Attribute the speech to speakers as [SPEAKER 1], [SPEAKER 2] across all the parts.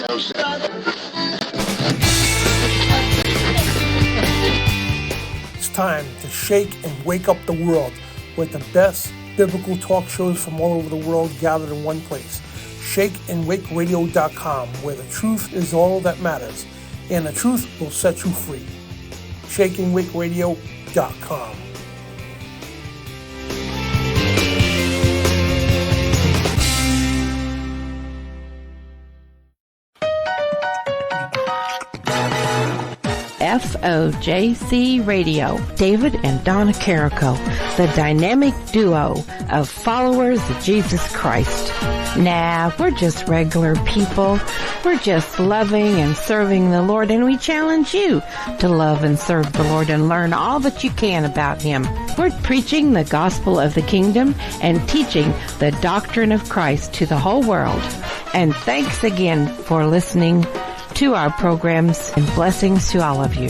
[SPEAKER 1] It's time to shake and wake up the world with the best biblical talk shows from all over the world gathered in one place. ShakeandWakeRadio.com, where the truth is all that matters, and the truth will set you free. ShakeandWakeRadio.com.
[SPEAKER 2] FOJC Radio, David and Donna Carrico, the dynamic duo of followers of Jesus Christ. Nah, we're just regular people. We're just loving and serving the Lord, and we challenge you to love and serve the Lord and learn all that you can about Him. We're preaching the gospel of the kingdom and teaching the doctrine of Christ to the whole world. And thanks again for listening to our programs, and blessings to all of you.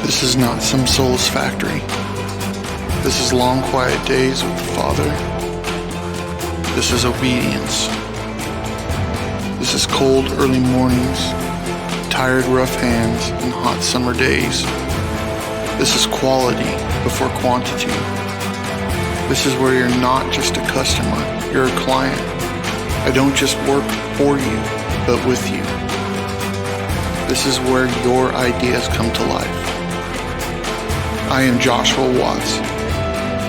[SPEAKER 3] This is not some soulless factory. This is long, quiet days with the Father. This is obedience. This is cold, early mornings, tired, rough hands, and hot summer days. This is quality before quantity. This is where you're not just a customer, you're a client. I don't just work for you, but with you. This is where your ideas come to life. I am Joshua Watts.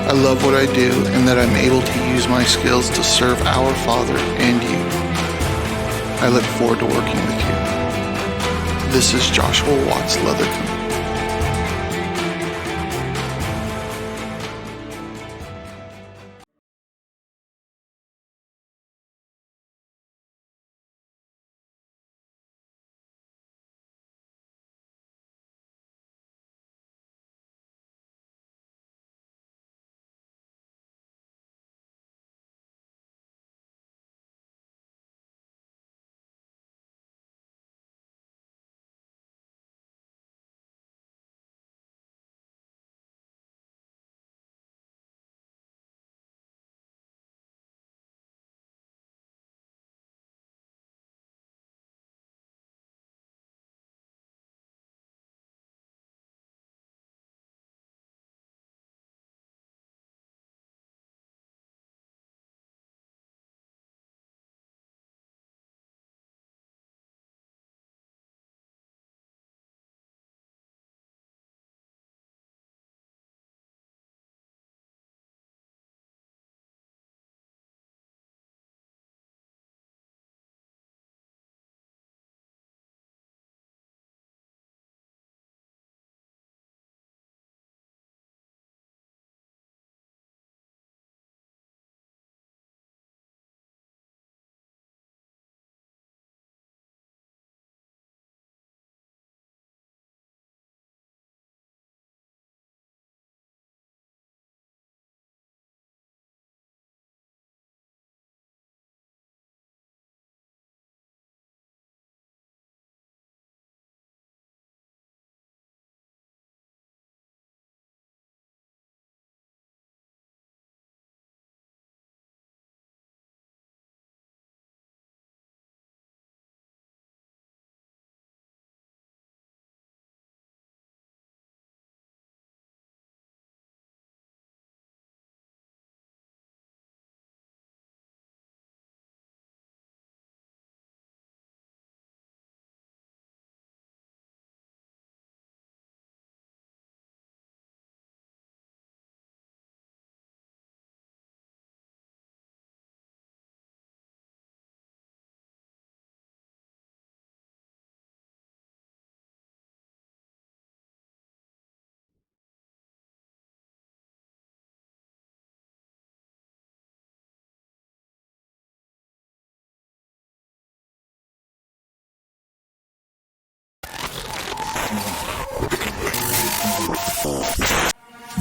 [SPEAKER 3] I love what I do and that I'm able to use my skills to serve our Father and you. I look forward to working with you. This is Joshua Watts Leather Company.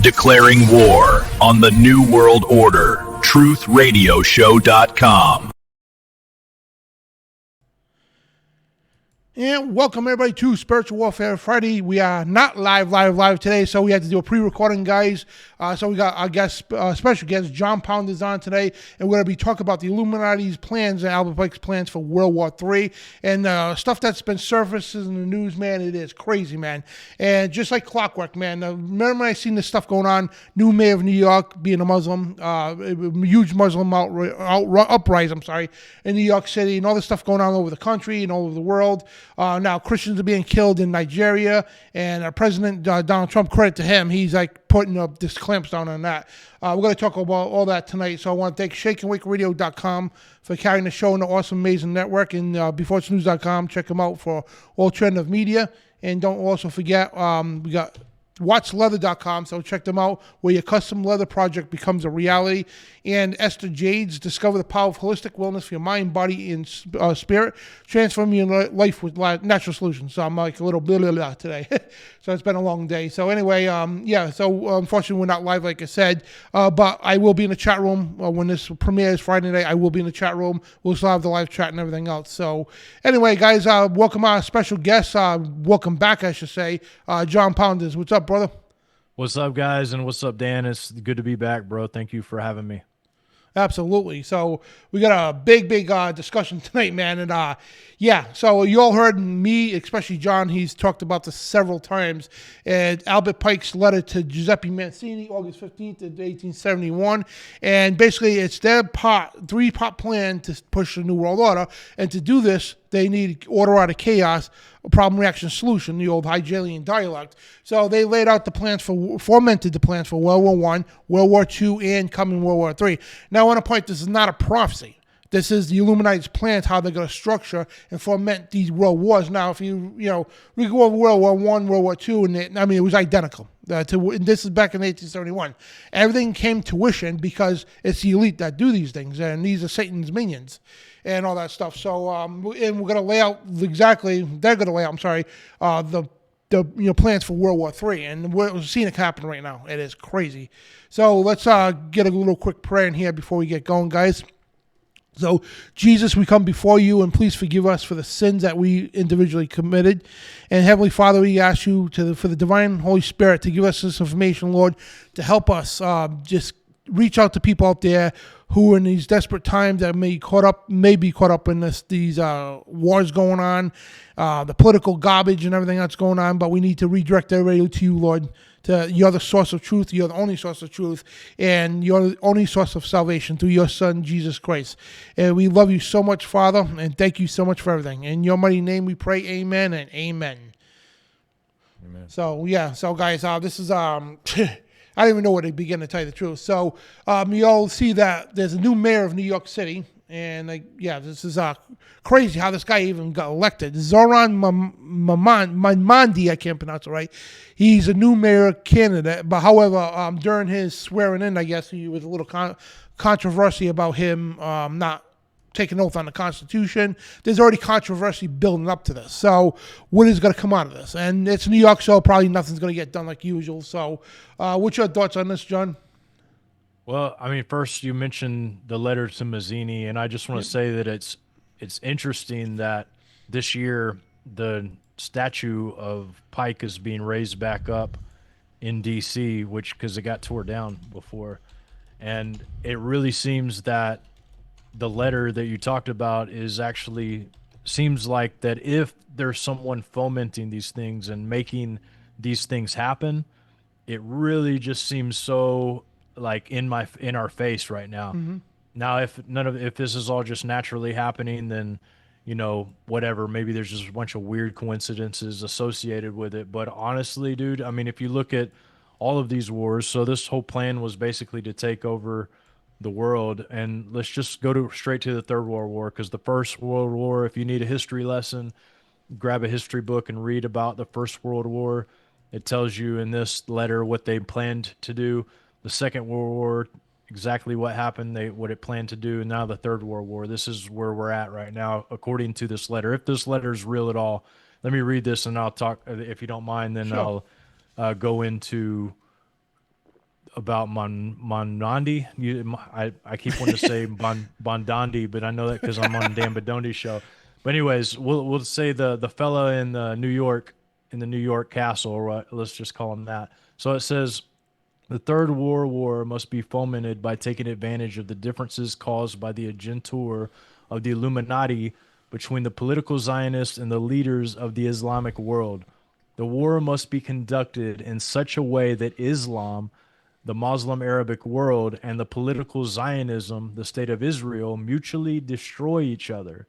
[SPEAKER 4] Declaring war on the New World Order. TruthRadioshow.com.
[SPEAKER 1] And welcome everybody to Spiritual Warfare Friday. We are not live today, so we had to do a pre-recording, guys. So we got our special guest, Jon Pounders, on today, and we're going to be talking about the Illuminati's plans and Albert Pike's plans for World War III, and stuff that's been surfacing in the news, man. It is crazy, man. And just like clockwork, man. Remember when I seen this stuff going on? New mayor of New York being a Muslim, huge Muslim uprising, in New York City, and all this stuff going on all over the country and all over the world. Now Christians are being killed in Nigeria, and President Donald Trump, credit to him, he's like putting up this clamps down on that. We're going to talk about all that tonight. So I want to thank shakeandwakeradio.com for carrying the show in the awesome, amazing network, and beforeitsnews.com. Check them out for all trend of media. And don't also forget, we got watchleather.com, so check them out, where your custom leather project becomes a reality. And Esther Jades, discover the power of holistic wellness for your mind, body, and spirit, transform your life with natural solutions. So I'm like a little blah today. So it's been a long day. So anyway, so unfortunately we're not live, like I said, but I will be in the chat room when this premieres Friday night. I will be in the chat room. We'll still have the live chat and everything else. So anyway, guys, welcome our special guest. Welcome back, I should say, Jon Pounders. What's up, brother?
[SPEAKER 5] What's up, guys, and what's up, Dan? It's good to be back, bro. Thank you for having me.
[SPEAKER 1] Absolutely. So we got a big discussion tonight, man. And so you all heard me, especially John, he's talked about this several times. And Albert Pike's letter to Giuseppe Mazzini, August 15th of 1871. And basically it's their three-part plan to push the New World Order. And to do this, they need order out of chaos, a problem, reaction, solution, the old Hegelian dialect. So they laid out the plans fomented the plans for World War I, World War II, and coming World War III. Now I want to point, this is not a prophecy. This is the Illuminati's plans, how they're going to structure and foment these world wars. Now, if we go over World War I, World War II, and it was identical. This is back in 1871. Everything came to fruition because it's the elite that do these things, and these are Satan's minions and all that stuff. So, and we're going to lay out exactly, they're going to lay out, the plans for World War III, and we're seeing it happen right now. It is crazy. So let's get a little quick prayer in here before we get going, guys. So, Jesus, we come before you, and please forgive us for the sins that we individually committed. And Heavenly Father, we ask you for the divine Holy Spirit to give us this information, Lord, to help us just reach out to people out there who in these desperate times that may be caught up in these wars going on, the political garbage and everything that's going on, but we need to redirect everybody to you, Lord. You're the source of truth. You're the only source of truth, and you're the only source of salvation through your Son, Jesus Christ. And we love you so much, Father, and thank you so much for everything. In your mighty name we pray, amen and amen. Amen. So, guys, this is, I don't even know where to begin, to tell you the truth. So, you all see that there's a new mayor of New York City. And this is crazy how this guy even got elected. Zoran Maimandi, I can't pronounce it right. He's a new mayor candidate. But however, during his swearing in, I guess he was a little controversy about him not taking oath on the Constitution. There's already controversy building up to this. So what is going to come out of this? And it's New York, so probably nothing's going to get done like usual. So what's your thoughts on this, John?
[SPEAKER 5] Well, I mean, first you mentioned the letter to Mazzini, and I just want to say that it's interesting that this year the statue of Pike is being raised back up in D.C., because it got tore down before. And it really seems that the letter that you talked about seems like that if there's someone fomenting these things and making these things happen, it really just seems so like in our face right now. Mm-hmm. Now, if this is all just naturally happening, then whatever, maybe there's just a bunch of weird coincidences associated with it. But honestly, dude, I mean, if you look at all of these wars, so this whole plan was basically to take over the world. And let's just go straight to the Third World War, because the First World War, if you need a history lesson, grab a history book and read about the First World War. It tells you in this letter what they planned to do. The Second World War, exactly what happened, what it planned to do, and now the Third World War. This is where we're at right now, according to this letter. If this letter is real at all, let me read this, and I'll talk, if you don't mind, then sure. I'll go into about Bidondi. I keep wanting to say Bidondi, but I know that because I'm on the Dan Bidondi show. But anyways, we'll say the fella in New York, in the New York castle, or let's just call him that. So it says, the Third World War must be fomented by taking advantage of the differences caused by the agentur of the Illuminati between the political Zionists and the leaders of the Islamic world. The war must be conducted in such a way that Islam, the Muslim Arabic world, and the political Zionism, the state of Israel, mutually destroy each other.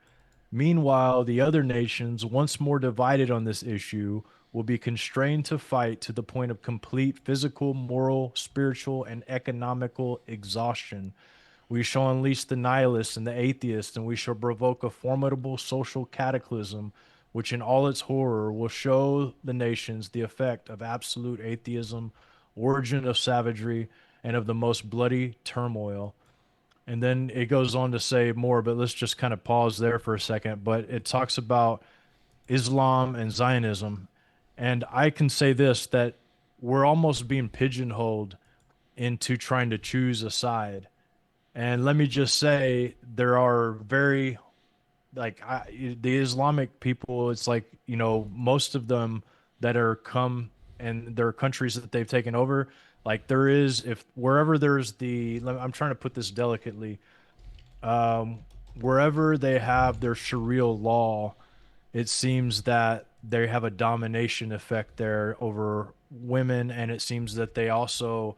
[SPEAKER 5] Meanwhile, the other nations, once more divided on this issue, will be constrained to fight to the point of complete physical, moral, spiritual, and economical exhaustion. We shall unleash the nihilists and the atheists, and we shall provoke a formidable social cataclysm, which in all its horror will show the nations the effect of absolute atheism, origin of savagery, and of the most bloody turmoil. And then it goes on to say more, but let's just kind of pause there for a second. But it talks about Islam and Zionism. And I can say this, that we're almost being pigeonholed into trying to choose a side. And let me just say, there are very, the Islamic people, it's like, most of them that are come, and there are countries that they've taken over. Like there is, if wherever there's I'm trying to put this delicately, wherever they have their Sharia law, it seems that they have a domination effect there over women, and it seems that they also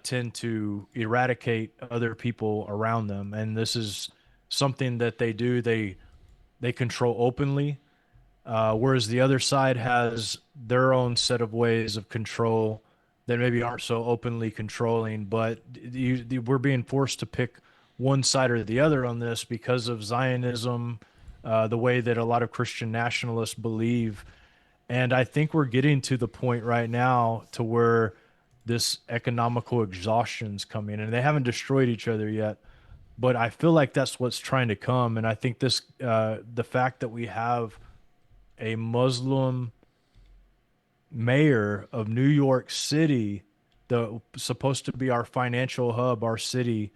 [SPEAKER 5] tend to eradicate other people around them. And this is something that they do. They control openly, whereas the other side has their own set of ways of control that maybe aren't so openly controlling, but we're being forced to pick one side or the other on this because of Zionism, the way that a lot of Christian nationalists believe. And I think we're getting to the point right now to where this economical exhaustion's coming, and they haven't destroyed each other yet, but I feel like that's what's trying to come. And I think this, the fact that we have a Muslim mayor of New York City, supposed to be our financial hub, our city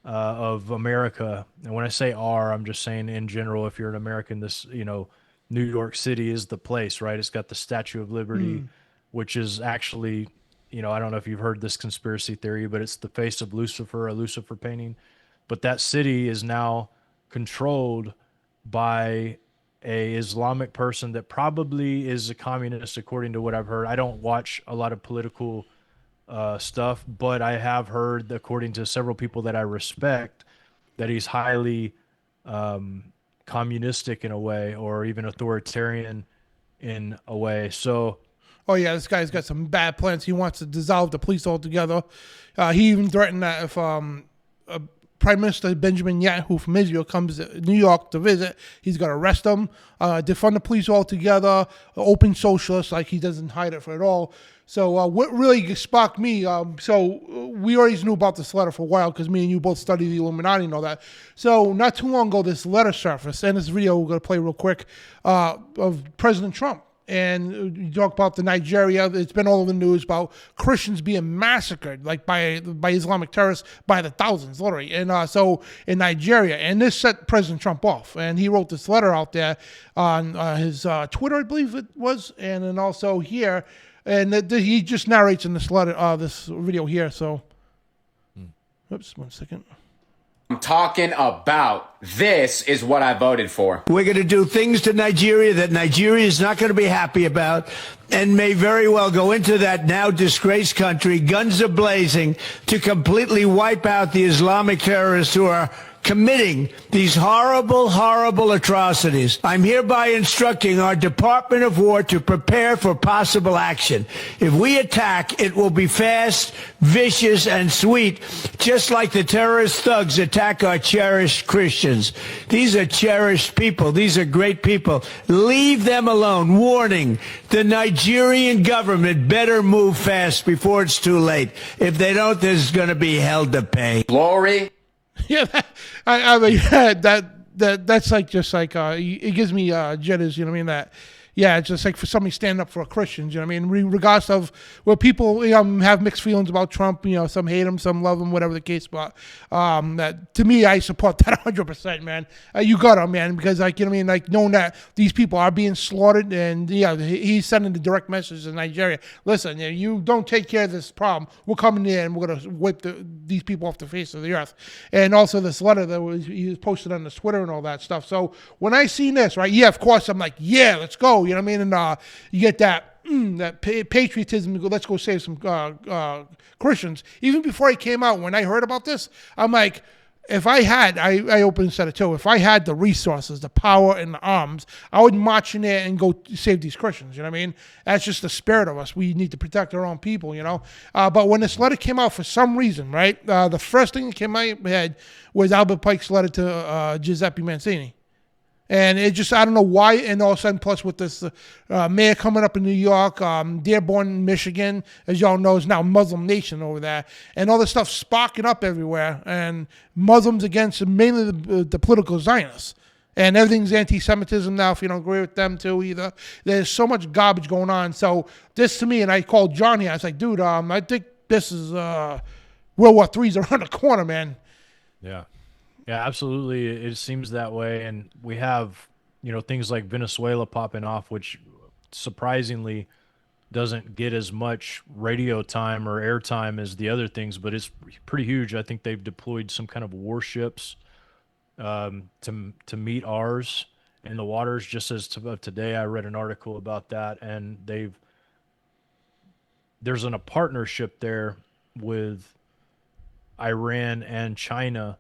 [SPEAKER 5] of America. And when I say our, I'm just saying in general, if you're an American, this, New York City is the place, right? It's got the Statue of Liberty, which is actually, I don't know if you've heard this conspiracy theory, but it's the face of Lucifer, a Lucifer painting. But that city is now controlled by a Islamic person that probably is a communist, according to what I've heard. I don't watch a lot of political stuff, but I have heard, according to several people that I respect, that he's highly communistic in a way, or even authoritarian in a way. So,
[SPEAKER 1] oh yeah, this guy's got some bad plans. He wants to dissolve the police altogether. He even threatened that if Prime Minister Benjamin Netanyahu from Israel comes to New York to visit, he's going to arrest him, defund the police altogether, open socialist, like he doesn't hide it for at all. So what really sparked me, so we already knew about this letter for a while because me and you both studied the Illuminati and all that. So not too long ago, this letter surfaced, and this video we're going to play real quick, of President Trump. And you talk about the Nigeria, it's been all over the news about Christians being massacred, like by Islamic terrorists by the thousands, literally. And so in Nigeria, and this set President Trump off. And he wrote this letter out there on his Twitter, I believe it was, and then also here. And he just narrates in this letter, this video here. So, oops, 1 second.
[SPEAKER 6] I'm talking about. This is what I voted for.
[SPEAKER 7] We're going to do things to Nigeria that Nigeria is not going to be happy about, and may very well go into that now disgraced country, guns are blazing, to completely wipe out the Islamic terrorists who are committing these horrible, horrible atrocities. I'm hereby instructing our Department of War to prepare for possible action. If we attack, it will be fast, vicious, and sweet, just like the terrorist thugs attack our cherished Christians. These are cherished people. These are great people. Leave them alone. Warning, the Nigerian government better move fast before it's too late. If they don't, there's going to be hell to pay.
[SPEAKER 6] Glory.
[SPEAKER 1] Yeah, I mean that's like just like it gives me jitters, you know what I mean? That yeah, it's just like for somebody standing up for Christians, you know what I mean? Regardless of where people have mixed feelings about Trump, some hate him, some love him, whatever the case. But that, to me, I support that 100%, man. You got to, man, because knowing that these people are being slaughtered, and he's sending the direct message to Nigeria. Listen, you don't take care of this problem, we're coming in and we're gonna wipe these people off the face of the earth. And also this letter that he was posted on the Twitter and all that stuff. So when I seen this, right, of course I'm like, yeah, let's go. You know what I mean? And you get that patriotism. Let's go save some Christians. Even before it came out, when I heard about this, I'm like, if I had, I opened and said it too, if I had the resources, the power, and the arms, I would march in there and go save these Christians. You know what I mean? That's just the spirit of us. We need to protect our own people, But when this letter came out, for some reason, right, the first thing that came to my head was Albert Pike's letter to Giuseppe Mancini. And it just, I don't know why, and all of a sudden, plus with this mayor coming up in New York, Dearborn, Michigan, as y'all know, is now Muslim nation over there, and all this stuff sparking up everywhere, and Muslims against mainly the political Zionists. And everything's anti-Semitism now, if you don't agree with them too either. There's so much garbage going on. So this to me, and I called John here, I was like, dude, I think this is World War III's around the corner, man.
[SPEAKER 5] Yeah. Yeah, absolutely. It seems that way. And we have, things like Venezuela popping off, which surprisingly doesn't get as much radio time or airtime as the other things, but it's pretty huge. I think they've deployed some kind of warships to meet ours in the waters. Just as of today, I read an article about that, and there's a partnership there with Iran and China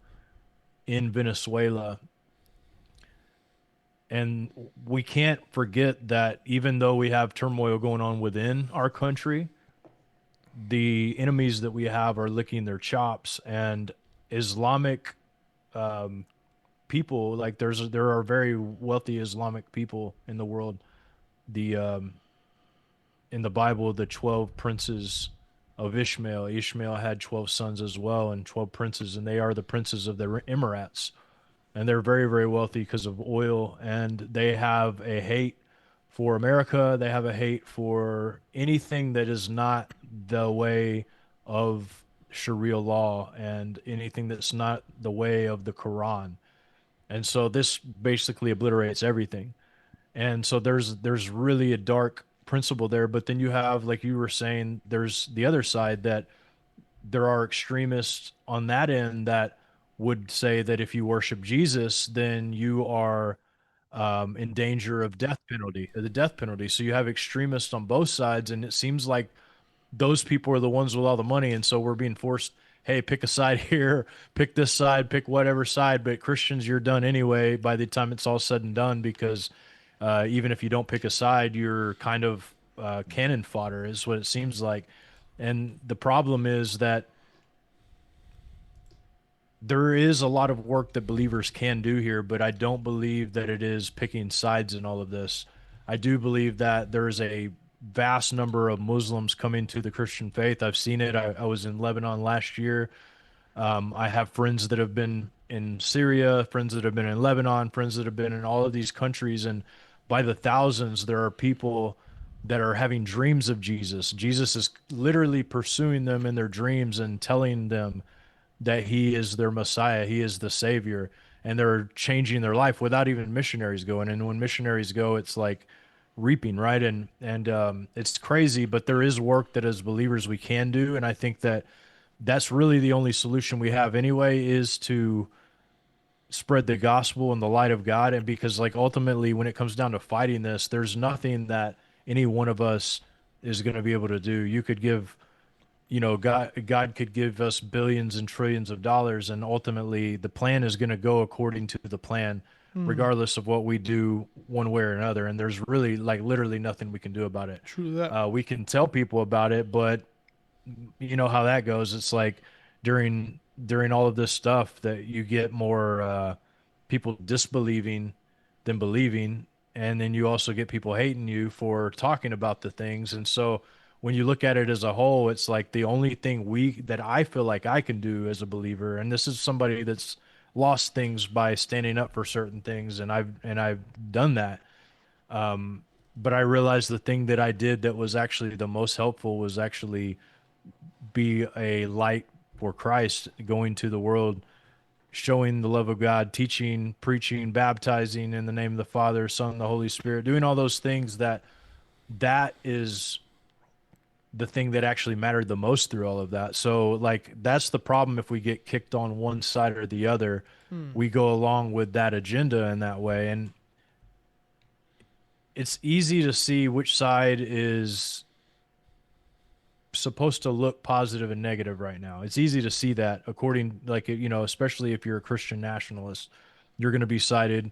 [SPEAKER 5] in Venezuela. And we can't forget that even though we have turmoil going on within our country, the enemies that we have are licking their chops. And Islamic people, like there are very wealthy Islamic people in the world. In the Bible, the 12 princes of Ishmael. Ishmael had 12 sons as well, and 12 princes, and they are the princes of the Emirates. And they're very, very wealthy because of oil, and they have a hate for America. They have a hate for anything that is not the way of Sharia law and anything that's not the way of the Quran. And so this basically obliterates everything. And so there's really a dark principle there. But then you have, like you were saying, there's the other side, that there are extremists on that end that would say that if you worship Jesus, then you are in danger of the death penalty. So you have extremists on both sides, and it seems like those people are the ones with all the money, and so we're being forced, hey, pick a side here, pick this side, pick whatever side, but Christians, you're done anyway by the time it's all said and done, because even if you don't pick a side, you're kind of cannon fodder is what it seems like. And the problem is that there is a lot of work that believers can do here, but I don't believe that it is picking sides in all of this. I do believe that there is a vast number of Muslims coming to the Christian faith. I've seen it. I was in Lebanon last year. I have friends that have been in Syria, friends that have been in Lebanon, friends that have been in all of these countries, and by the thousands, there are people that are having dreams of Jesus. Jesus is literally pursuing them in their dreams and telling them that he is their Messiah, he is the Savior, and they're changing their life without even missionaries going. And when missionaries go, it's like reaping, right? And it's crazy, but there is work that as believers we can do, and I think that that's really the only solution we have anyway, is to spread the gospel and the light of God. And because, like, ultimately when it comes down to fighting this, there's nothing that any one of us is going to be able to do. You could give, God could give us billions and trillions of dollars, and ultimately the plan is going to go according to the plan, regardless of what we do one way or another. And there's really, like, literally nothing we can do about it.
[SPEAKER 1] True that.
[SPEAKER 5] We can tell people about it, but you know how that goes. It's like during all of this stuff that you get more people disbelieving than believing, and then you also get people hating you for talking about the things. And so when you look at it as a whole, it's like the only thing that I feel like I can do as a believer, and this is somebody that's lost things by standing up for certain things, and I've done that, But I realized the thing that I did that was actually the most helpful was actually be a light for Christ, going to the world, showing the love of God, teaching, preaching, baptizing in the name of the Father, Son, and the Holy Spirit, doing all those things. That is the thing that actually mattered the most through all of that. So like, that's the problem. If we get kicked on one side or the other, we go along with that agenda in that way. And it's easy to see which side is supposed to look positive and negative right now. It's easy to see that according, like, especially if you're a Christian nationalist, you're going to be sided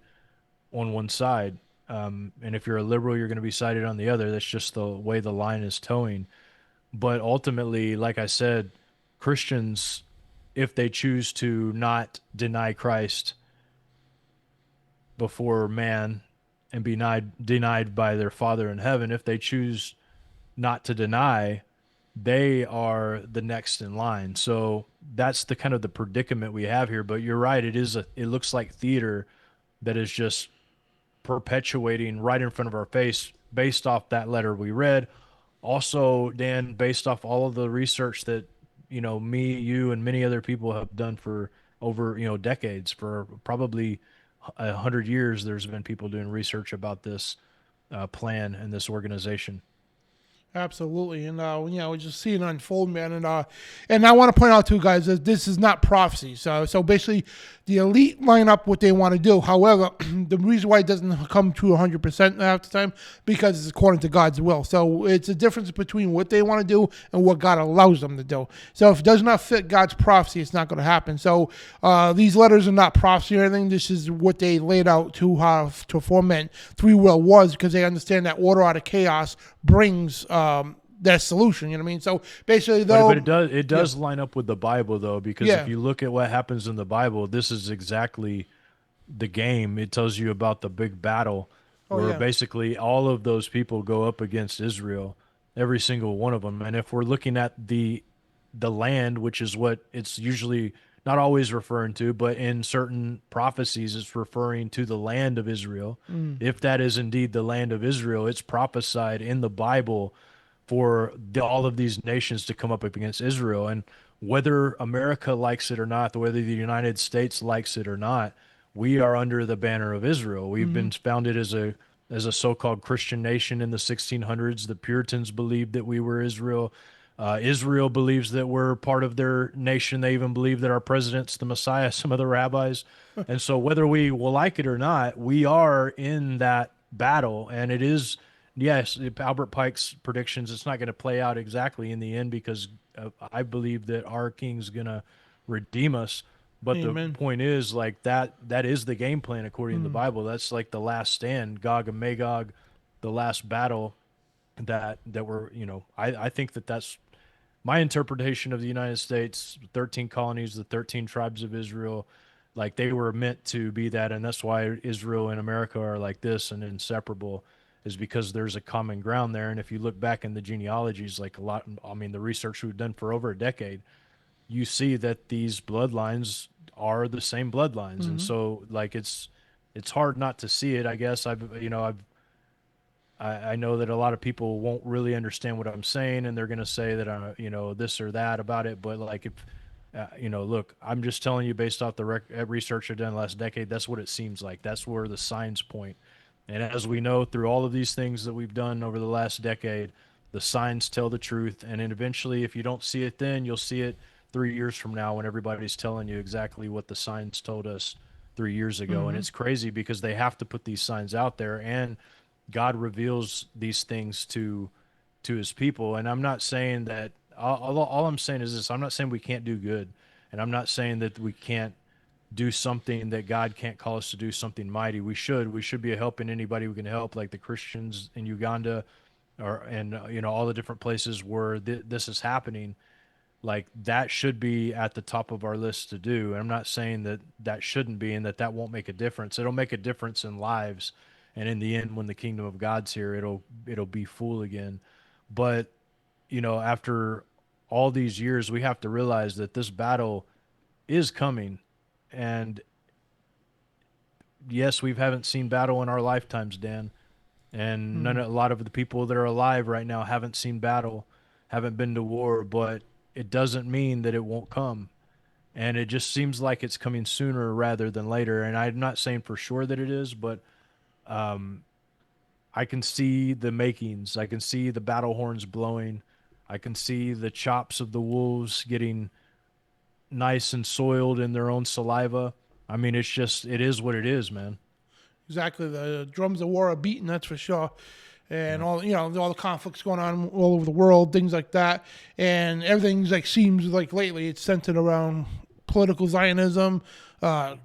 [SPEAKER 5] on one side. And if you're a liberal, you're going to be sided on the other. That's just the way the line is towing. But ultimately, like I said, Christians, if they choose to not deny Christ before man and be denied by their Father in heaven, if they choose not to deny, they are the next in line. So that's the kind of the predicament we have here. But you're right, it looks like theater that is just perpetuating right in front of our face based off that letter we read. Also, Dan, based off all of the research that, me, you, and many other people have done for over, decades, for probably 100 years, there's been people doing research about this plan and this organization.
[SPEAKER 1] Absolutely, and we just see it unfold, man, and I want to point out too, guys, that this is not prophecy. So basically, the elite line up what they want to do. However, the reason why it doesn't come to 100% half the time, because it's according to God's will. So it's a difference between what they want to do and what God allows them to do. So if it does not fit God's prophecy, it's not going to happen. So these letters are not prophecy or anything. This is what they laid out to foment three world wars, because they understand that order out of chaos brings that solution. You know what I mean? So basically, though,
[SPEAKER 5] but it does line up with the Bible, though, because if you look at what happens in the Bible, this is exactly the game. It tells you about the big battle where basically all of those people go up against Israel, every single one of them. And if we're looking at the land, which is what it's usually not always referring to, but in certain prophecies, it's referring to the land of Israel. If that is indeed the land of Israel, it's prophesied in the Bible for all of these nations to come up against Israel. And whether America likes it or not, whether the United States likes it or not, we are under the banner of Israel. We've been founded as a so-called Christian nation in the 1600s. The Puritans believed that we were Israel. Israel believes that we're part of their nation. They even believe that our president's the Messiah, some of the rabbis. And so whether we will like it or not, we are in that battle. And it is, yes, Albert Pike's predictions, it's not going to play out exactly in the end, because I believe that our king's going to redeem us. But
[SPEAKER 1] Amen.
[SPEAKER 5] the point is, like, that is the game plan according to the Bible. That's like the last stand, Gog and Magog, the last battle that we're, I think that's my interpretation of the United States, 13 colonies, the 13 tribes of Israel. Like, they were meant to be that. And that's why Israel and America are like this and inseparable, is because there's a common ground there. And if you look back in the genealogies, like the research we've done for over a decade, you see that these bloodlines are the same bloodlines. And so, like, it's hard not to see it. I guess I know that a lot of people won't really understand what I'm saying, and they're going to say that, this or that about it. But like, if, look, I'm just telling you based off the research I've done the last decade, that's what it seems like. That's where the signs point. And as we know, through all of these things that we've done over the last decade, the signs tell the truth. And then eventually, if you don't see it then, you'll see it 3 years from now when everybody's telling you exactly what the signs told us 3 years ago. And it's crazy because they have to put these signs out there, and God reveals these things to his people. And I'm not saying that, all I'm saying is this: I'm not saying we can't do good, and I'm not saying that we can't do something, that God can't call us to do something mighty. We should be helping anybody we can help, like the Christians in Uganda, and all the different places where this is happening. Like, that should be at the top of our list to do. And I'm not saying that shouldn't be, and that won't make a difference. It'll make a difference in lives. And in the end, when the kingdom of God's here, it'll be full again. But, after all these years, we have to realize that this battle is coming. And yes, we haven't seen battle in our lifetimes, Dan, And a lot of the people that are alive right now haven't seen battle, haven't been to war, but it doesn't mean that it won't come. And it just seems like it's coming sooner rather than later. And I'm not saying for sure that it is, but I can see the makings. I can see the battle horns blowing. I can see the chops of the wolves getting nice and soiled in their own saliva. I mean, it is what it is, man.
[SPEAKER 1] Exactly. The drums of war are beating, that's for sure. And all the conflicts going on all over the world, things like that. And everything's seems like lately it's centered around political Zionism,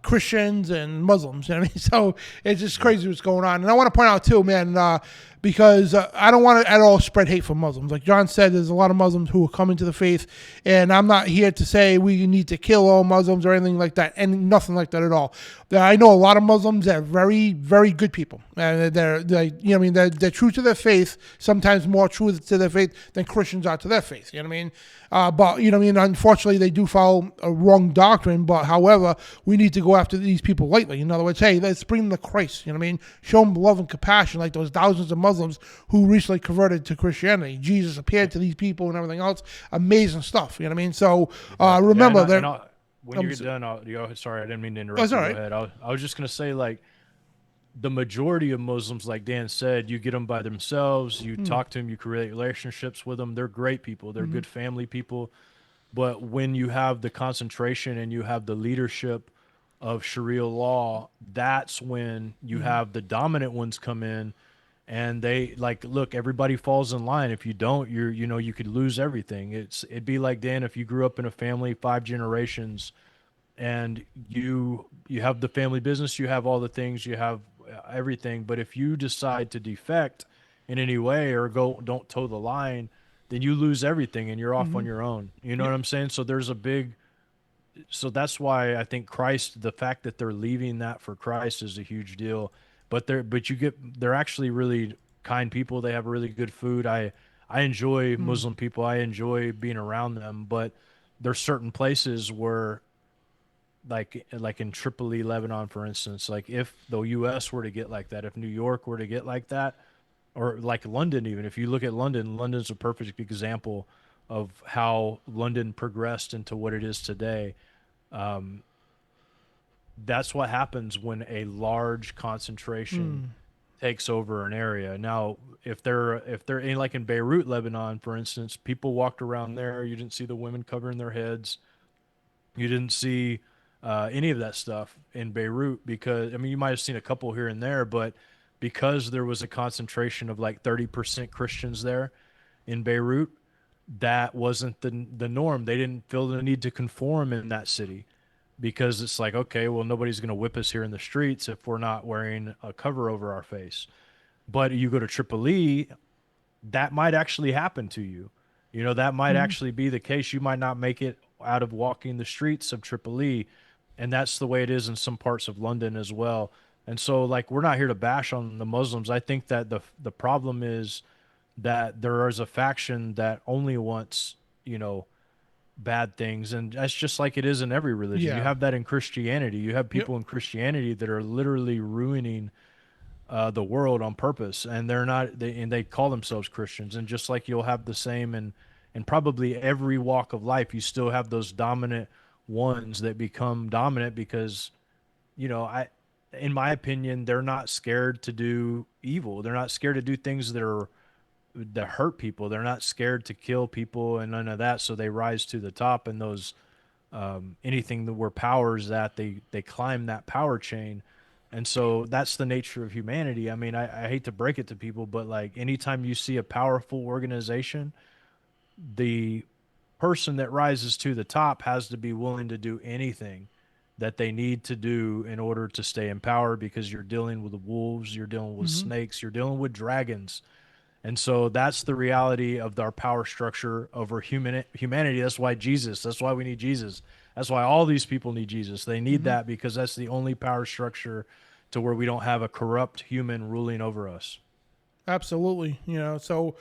[SPEAKER 1] Christians and Muslims. You know what I mean? So it's just crazy what's going on. And I want to point out too, man, because I don't want to at all spread hate for Muslims. Like John said, there's a lot of Muslims who are coming to the faith, and I'm not here to say we need to kill all Muslims or anything like that, and nothing like that at all. I know a lot of Muslims that are very, very good people, and they're true to their faith, sometimes more true to their faith than Christians are to their faith. You know what I mean? But unfortunately, they do follow a wrong doctrine. But however, we need to go after these people lightly. In other words, hey, let's bring them to Christ. You know what I mean? Show them love and compassion, like those thousands of Muslims who recently converted to Christianity. Jesus appeared to these people and everything else. Amazing stuff. You know what I mean? So remember that.
[SPEAKER 5] When you get done, sorry, I didn't mean to interrupt.
[SPEAKER 1] That's
[SPEAKER 5] you.
[SPEAKER 1] all
[SPEAKER 5] Go
[SPEAKER 1] right.
[SPEAKER 5] ahead. I was just going to say, the majority of Muslims, like Dan said, you get them by themselves, you talk to them, you create relationships with them. They're great people. They're good family people. But when you have the concentration and you have the leadership of Sharia law, that's when you have the dominant ones come in, and they look, everybody falls in line. If you don't, you could lose everything. It'd be like, Dan, if you grew up in a family 5 generations and you have the family business, you have all the things, you have everything, but if you decide to defect in any way or don't toe the line, then you lose everything and you're off on your own. You know what I'm saying? So so that's why I think Christ, the fact that they're leaving that for Christ is a huge deal. But they're actually really kind people. They have really good food. I enjoy Muslim people. I enjoy being around them, but there's certain places where like in Tripoli, Lebanon, for instance, like if the US were to get like that, if New York were to get like that, or like London, even if you look at London's a perfect example of how London progressed into what it is today. That's what happens when a large concentration takes over an area. Now, if they're in, like in Beirut, Lebanon, for instance, people walked around there. You didn't see the women covering their heads. You didn't see any of that stuff in Beirut because, you might have seen a couple here and there, but because there was a concentration of like 30% Christians there in Beirut, that wasn't the norm. They didn't feel the need to conform in that city because it's like, okay, well, nobody's going to whip us here in the streets if we're not wearing a cover over our face. But you go to Tripoli, that might actually happen to you. That might actually be the case. You might not make it out of walking the streets of Tripoli. And that's the way it is in some parts of London as well. And so, we're not here to bash on the Muslims. I think that the problem is that there is a faction that only wants, bad things. And that's just like it is in every religion.
[SPEAKER 1] Yeah.
[SPEAKER 5] You have that in Christianity. You have people in Christianity that are literally ruining the world on purpose. And they call themselves Christians. And just like you'll have the same in probably every walk of life, you still have those dominant ones that become dominant because, in my opinion, they're not scared to do evil. They're not scared to do things that hurt people. They're not scared to kill people and none of that. So they rise to the top, and those anything that were powers that they climb that power chain. And so that's the nature of humanity. I hate to break it to people, but anytime you see a powerful organization, the person that rises to the top has to be willing to do anything that they need to do in order to stay in power, because you're dealing with wolves, you're dealing with snakes, you're dealing with dragons. And so that's the reality of our power structure over humanity. That's why we need Jesus. That's why all these people need Jesus. They need that because that's the only power structure to where we don't have a corrupt human ruling over us.
[SPEAKER 1] Absolutely. So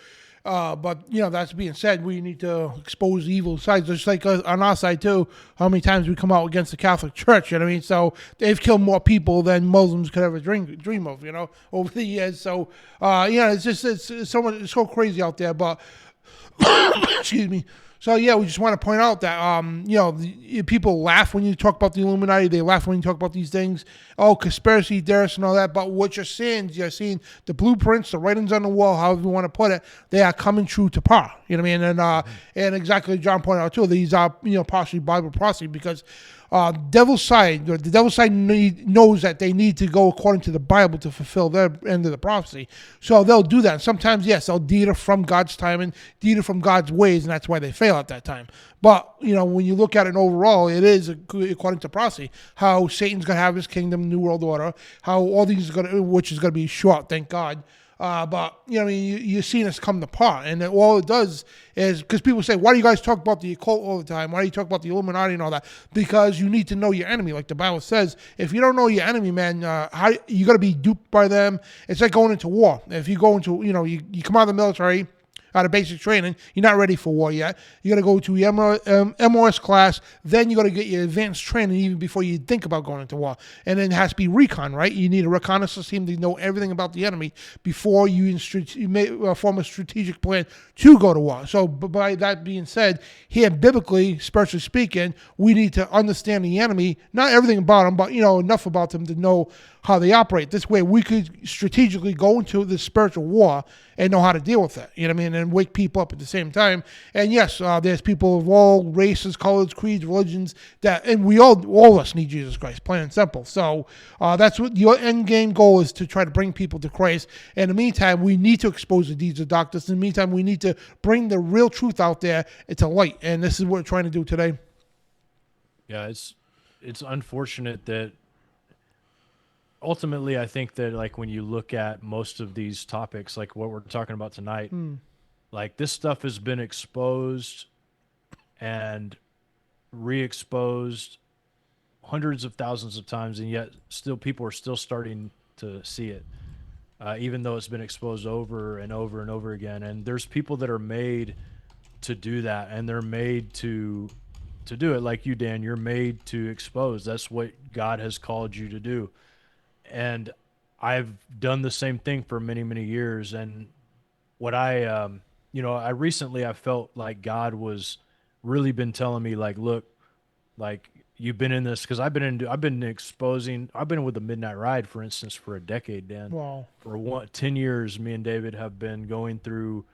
[SPEAKER 1] But that's being said, we need to expose evil sides, just like on our side too. How many times we come out against the Catholic Church? You know what I mean? So they've killed more people than Muslims could ever dream of. Over the years. So it's so crazy out there. But excuse me. So we just want to point out that people laugh when you talk about the Illuminati. They laugh when you talk about these things. Oh, conspiracy theorists and all that. But what you're seeing the blueprints, the writings on the wall, however you want to put it. They are coming true to par. You know what I mean? And exactly John pointed out too. These are partially Bible prophecy because the devil's side knows that they need to go according to the Bible to fulfill their end of the prophecy. So they'll do that. And sometimes, yes, they'll deed it from God's time and deed it from God's ways, and that's why they fail at that time. But, when you look at it overall, it is according to prophecy, how Satan's going to have his kingdom, New World Order, how all these which is going to be short, thank God. But you're seeing us come apart, and all it does is because people say, "Why do you guys talk about the occult all the time? Why do you talk about the Illuminati and all that?" Because you need to know your enemy, like the Bible says. If you don't know your enemy, man, how you got to be duped by them. It's like going into war. If you go into, you come out of the military. Out of basic training, you're not ready for war yet. You got to go to your MOS class, then you got to get your advanced training even before you think about going into war. And then it has to be recon, right? You need a reconnaissance team to know everything about the enemy before you form a strategic plan to go to war. So by that being said, here biblically, spiritually speaking, we need to understand the enemy, not everything about them, but enough about them to know how they operate. This way we could strategically go into this spiritual war and know how to deal with it, you know what I mean, and wake people up at the same time. And yes, there's people of all races, colors, creeds, religions, and we all of us need Jesus Christ, plain and simple. So that's what your end game goal is, to try to bring people to Christ. In the meantime, we need to expose the deeds of darkness. In the meantime, we need to bring the real truth out there into light, and this is what we're trying to do today.
[SPEAKER 5] Yeah, it's unfortunate that ultimately, I think that like when you look at most of these topics, like what we're talking about tonight, like this stuff has been exposed and re-exposed hundreds of thousands of times, and yet still people are still starting to see it, even though it's been exposed over and over and over again. And there's people that are made to do that, and they're made to do it. Like you, Dan, you're made to expose. That's what God has called you to do. And I've done the same thing for many, many years. And what I felt like God was really been telling me, like, look, like you've been in this, because I've been with the Midnight Ride, for instance, for a decade, Dan.
[SPEAKER 1] Wow.
[SPEAKER 5] For 10 years, me and David have been going through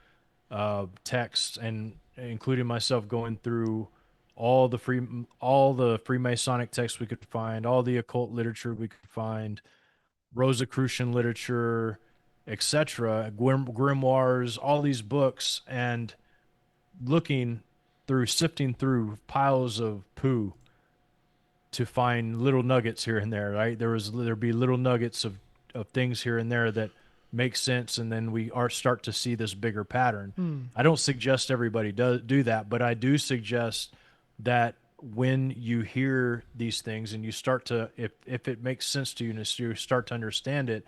[SPEAKER 5] texts, and including myself, going through all the Freemasonic texts we could find, all the occult literature we could find, Rosicrucian literature, etc., grimoires, all these books, and sifting through piles of poo to find little nuggets here and there, right? There'd be little nuggets of things here and there that make sense, and then we start to see this bigger pattern. I don't suggest everybody do that, but I do suggest that when you hear these things and you start to, if it makes sense to you and you start to understand it,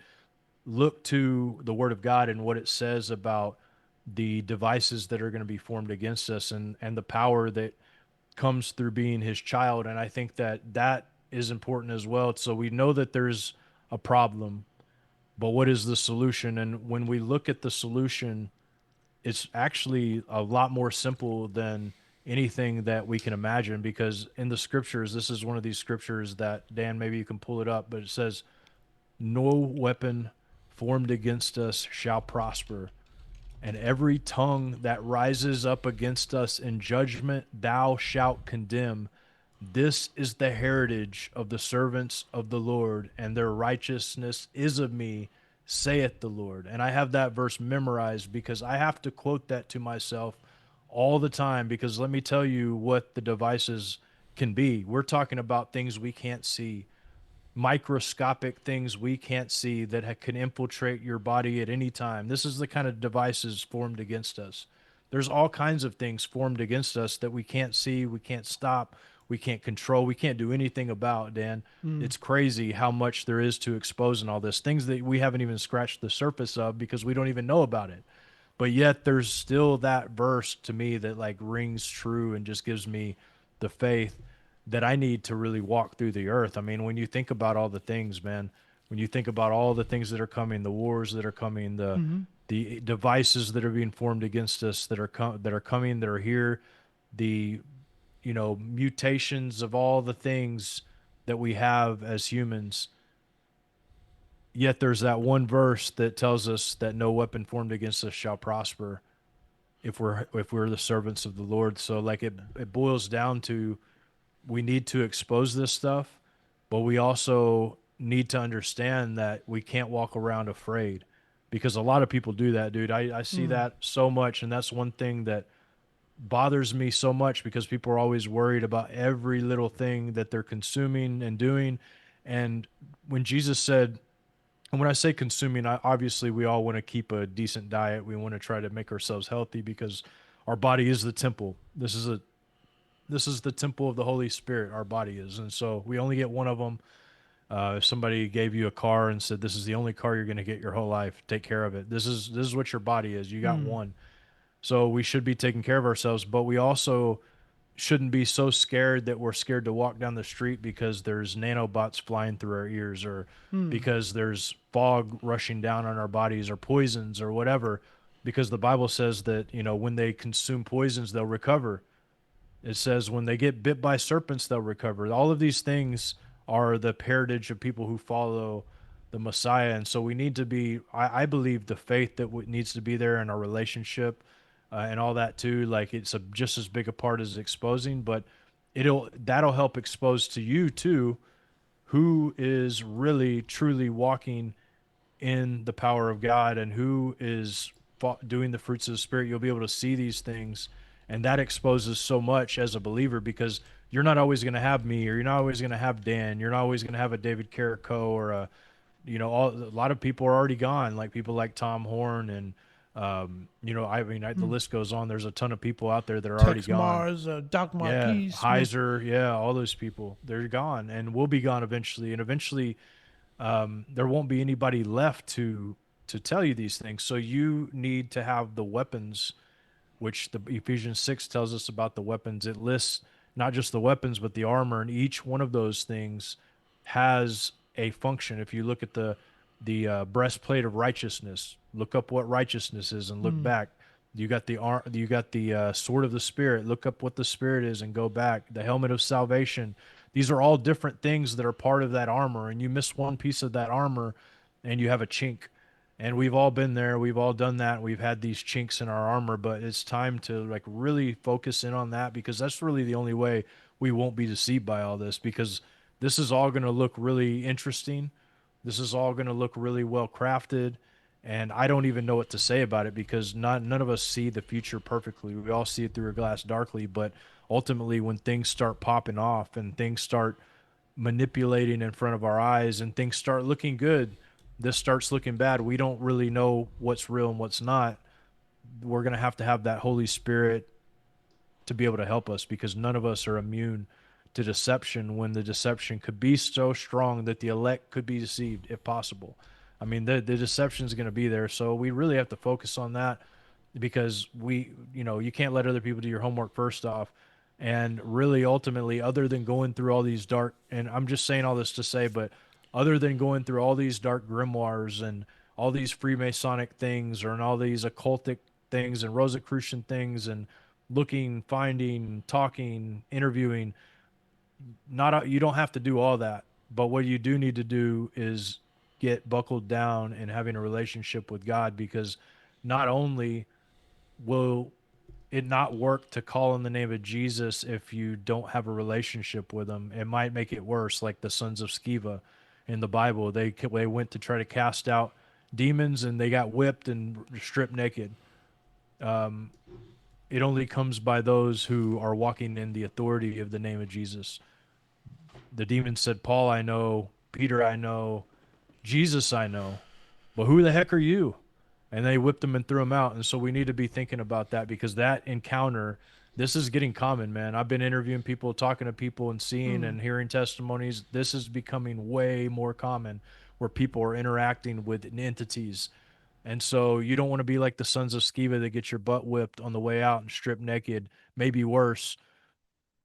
[SPEAKER 5] look to the Word of God and what it says about the devices that are going to be formed against us, and the power that comes through being His child. And I think that is important as well. So we know that there's a problem, but what is the solution? And when we look at the solution, it's actually a lot more simple than anything that we can imagine, because in the scriptures, this is one of these scriptures that, Dan, maybe you can pull it up, but it says, "No weapon formed against us shall prosper, and every tongue that rises up against us in judgment thou shalt condemn. This is the heritage of the servants of the Lord, and their righteousness is of me, saith the Lord." And I have that verse memorized because I have to quote that to myself all the time, because let me tell you what the devices can be. We're talking about things we can't see, microscopic things we can't see that can infiltrate your body at any time. This is the kind of devices formed against us. There's all kinds of things formed against us that we can't see, we can't stop, we can't control, we can't do anything about, Dan. It's crazy how much there is to exposing all this, things that we haven't even scratched the surface of because we don't even know about it. but yet there's still that verse to me that like rings true and just gives me the faith that I need to really walk through the earth. I mean, when you think about all the things, man, when you think about all the things that are coming, the wars that are coming, the devices that are being formed against us that are coming, that are here, the mutations of all the things that we have as humans. Yet there's that one verse that tells us that no weapon formed against us shall prosper if we're the servants of the Lord. So like it boils down to, we need to expose this stuff, but we also need to understand that we can't walk around afraid, because a lot of people do that, dude. I see that so much, and that's one thing that bothers me so much, because people are always worried about every little thing that they're consuming and doing. And when Jesus said, and when I say consuming, obviously we all want to keep a decent diet. We want to try to make ourselves healthy, because our body is the temple. This is the temple of the Holy Spirit. Our body is. And so we only get one of them. If somebody gave you a car and said, this is the only car you're going to get your whole life, take care of it. This is what your body is. You got one. So we should be taking care of ourselves, but we also shouldn't be so scared that we're scared to walk down the street because there's nanobots flying through our ears, or because there's fog rushing down on our bodies, or poisons or whatever, because the Bible says that, when they consume poisons, they'll recover. It says when they get bit by serpents, they'll recover. All of these things are the heritage of people who follow the Messiah. And so we need to be, I believe the faith that needs to be there in our relationship, and all that too. Like it's just as big a part as exposing, but that'll help expose to you too, who is really truly walking in the power of God, and who is doing the fruits of the Spirit. You'll be able to see these things, and that exposes so much as a believer, because you're not always going to have me, or you're not always going to have Dan. You're not always going to have a David Carrico, or a lot of people are already gone, like people like Tom Horn, and the list goes on. There's a ton of people out there that are already
[SPEAKER 1] Tex
[SPEAKER 5] gone.
[SPEAKER 1] Mars, Doc Marquis,
[SPEAKER 5] Heiser, all those people, they're gone, and we'll be gone eventually. And eventually, there won't be anybody left to tell you these things. So you need to have the weapons, which the Ephesians 6 tells us about the weapons. It lists not just the weapons, but the armor, and each one of those things has a function. If you look at the breastplate of righteousness, look up what righteousness is and look back. You got the sword of the Spirit. Look up what the Spirit is and go back. The helmet of salvation. These are all different things that are part of that armor, and you miss one piece of that armor and you have a chink. And we've all been there. We've all done that. We've had these chinks in our armor, but it's time to like really focus in on that, because that's really the only way we won't be deceived by all this, because this is all going to look really interesting. This is all going to look really well crafted, and I don't even know what to say about it, because none of us see the future perfectly. We all see it through a glass darkly, but ultimately when things start popping off and things start manipulating in front of our eyes and things start looking good, this starts looking bad. We don't really know what's real and what's not. We're going to have that Holy Spirit to be able to help us, because none of us are immune to deception, when the deception could be so strong that the elect could be deceived if possible. I mean, the deception is going to be there. So we really have to focus on that, because you can't let other people do your homework first off. And really, ultimately, other than going through all these dark, and I'm just saying all this to say, but other than going through all these dark grimoires and all these Freemasonic things, or and all these occultic things and Rosicrucian things, and looking, finding, talking, interviewing, you don't have to do all that. But what you do need to do is get buckled down and having a relationship with God, because not only will it not work to call in the name of Jesus if you don't have a relationship with him, it might make it worse, like the sons of Sceva in the Bible. They went to try to cast out demons and they got whipped and stripped naked. It only comes by those who are walking in the authority of the name of Jesus. The demon said, Paul I know, Peter I know, Jesus I know, but who the heck are you? And they whipped him and threw him out. And so we need to be thinking about that, because that encounter, this is getting common, man. I've been interviewing people, talking to people, and seeing and hearing testimonies. This is becoming way more common, where people are interacting with entities And so you don't want to be like the sons of Sceva that get your butt whipped on the way out and stripped naked, maybe worse.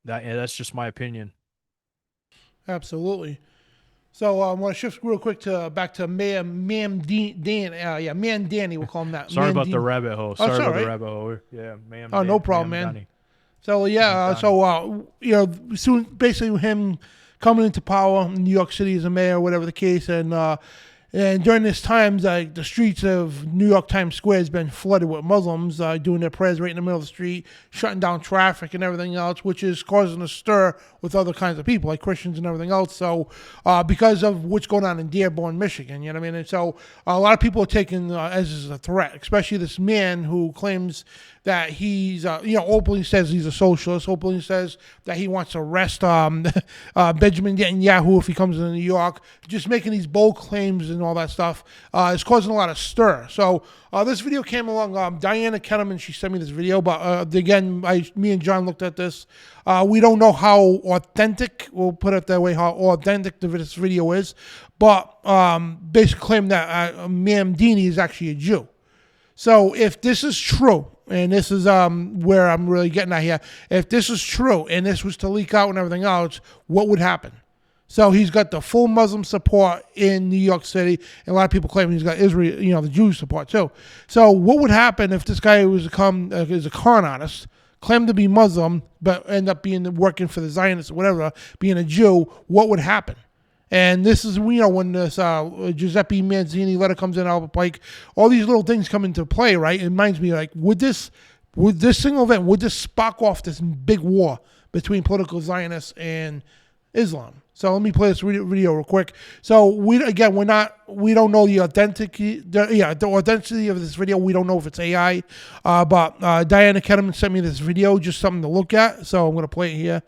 [SPEAKER 5] That's just my opinion.
[SPEAKER 1] Absolutely. So I want to shift real quick to back to Man Danny. We'll call him that.
[SPEAKER 5] Sorry
[SPEAKER 1] Man
[SPEAKER 5] about
[SPEAKER 1] Dean.
[SPEAKER 5] the rabbit hole.
[SPEAKER 1] Oh,
[SPEAKER 5] Sorry about
[SPEAKER 1] right.
[SPEAKER 5] the rabbit hole. Yeah, ma'am.
[SPEAKER 1] Oh, no problem, man. So yeah, soon basically him coming into power in New York City as a mayor, whatever the case, and during this time, like the streets of New York Times Square has been flooded with Muslims doing their prayers right in the middle of the street, shutting down traffic and everything else, which is causing a stir with other kinds of people, like Christians and everything else. So because of what's going on in Dearborn, Michigan, you know what I mean? And so a lot of people are taking as a threat, especially this man who claims that he's, openly says he's a socialist, openly says that he wants to arrest Benjamin Netanyahu if he comes into New York, just making these bold claims and all that stuff is causing a lot of stir. So this video came along. Diana Ketterman, she sent me this video, but again, me and John looked at this. We don't know how authentic, we'll put it that way, how authentic this video is, but basically claim that Ma'am Dini is actually a Jew. So if this is true, and this is where I'm really getting at here, if this is true and this was to leak out and everything else, what would happen? So he's got the full Muslim support in New York City, and a lot of people claim he's got Israel, the Jews support too. So what would happen if this guy was is a con artist, claimed to be Muslim, but end up working for the Zionists or whatever, being a Jew? What would happen? And this is, when this Giuseppe Manzini letter comes in, Albert Pike, all these little things come into play, right? It reminds me, like, would this single event, would this spark off this big war between political Zionists and Islam? So let me play this video real quick. So we don't know the authenticity of this video. We don't know if it's AI, but Diana Ketterman sent me this video, just something to look at. So I'm going to play it here.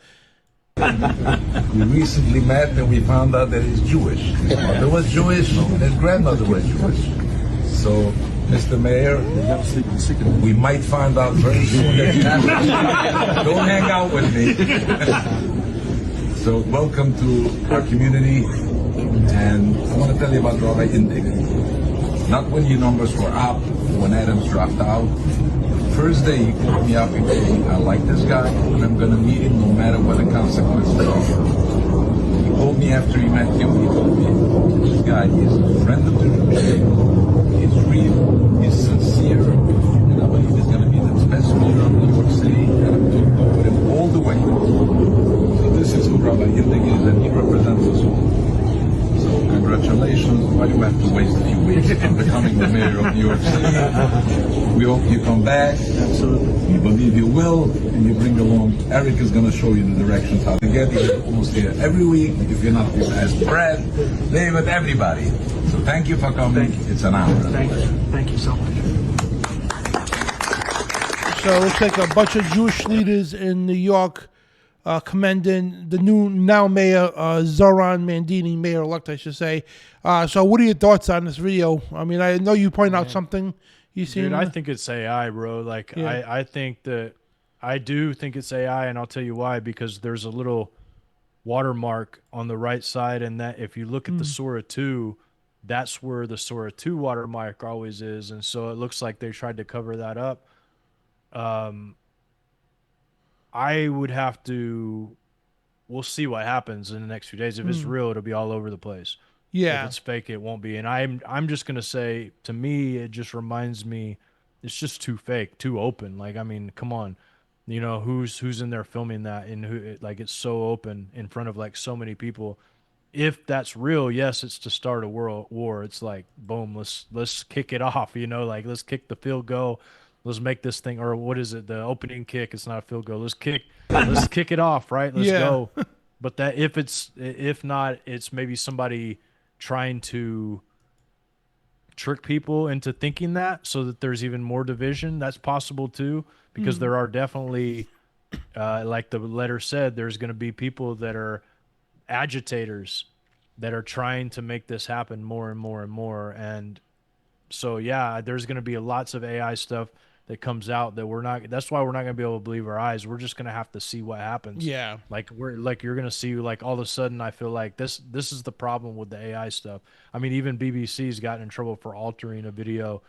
[SPEAKER 8] We recently met and we found out that he's Jewish. His mother was Jewish and his grandmother was Jewish. So, Mr. Mayor, we might find out very soon that you don't hang out with me. So, welcome to our community. And I want to tell you about Rabbi Indig. Not when your numbers were up, when Adams dropped out. First day he called me up and said, I like this guy and I'm going to meet him no matter what the consequences are. He called me after he met you and he told me, this guy is a friend of the Jewish people, he's real, he's sincere, and I believe he's going to be the best mayor of New York City, and I'm going to go with him all the way. So this is who Rabbi Indig is, and he represents us all. So congratulations. Why do you have to waste a few weeks on becoming the mayor of New York City? We hope you come back. Absolutely. We believe you will, and you bring along. Eric is going to show you the directions how to get here. You're almost here every week. If you're not, you ask Brad, David, everybody. So thank you for coming. It's an honor.
[SPEAKER 9] Thank you so much.
[SPEAKER 1] So it looks like a bunch of Jewish leaders in New York commending the new now mayor, Zoran Mandini, mayor-elect, I should say. So what are your thoughts on this video? I mean, I know you pointed out something you seen.
[SPEAKER 5] Dude, I think it's AI, bro. Like, yeah. I do think it's AI, and I'll tell you why. Because there's a little watermark on the right side, and that if you look at the Surah 2, that's where the Surah 2 watermark always is. And so it looks like they tried to cover that up. I would have to. We'll see what happens in the next few days. If it's real, it'll be all over the place.
[SPEAKER 1] Yeah.
[SPEAKER 5] If it's fake, it won't be. And I'm just gonna say, to me, it just reminds me, it's just too fake, too open. Like, I mean, come on, who's in there filming that, and who, like, it's so open in front of like so many people. If that's real, yes, it's to start a world war. It's like, boom, let's kick it off. Like, let's kick the field goal. Let's make this thing, or what is it? The opening kick. It's not a field goal. Let's kick it off, right? Let's go. But that if not, it's maybe somebody trying to trick people into thinking that, so that there's even more division. That's possible too, because there are definitely, like the letter said, there's going to be people that are agitators that are trying to make this happen more and more and more. And so, yeah, there's going to be lots of AI stuff that comes out that that's why we're not going to be able to believe our eyes. We're just going to have to see what happens.
[SPEAKER 1] Yeah.
[SPEAKER 5] You're going to see, like, all of a sudden, I feel like this is the problem with the AI stuff. I mean, even BBC's gotten in trouble for altering a video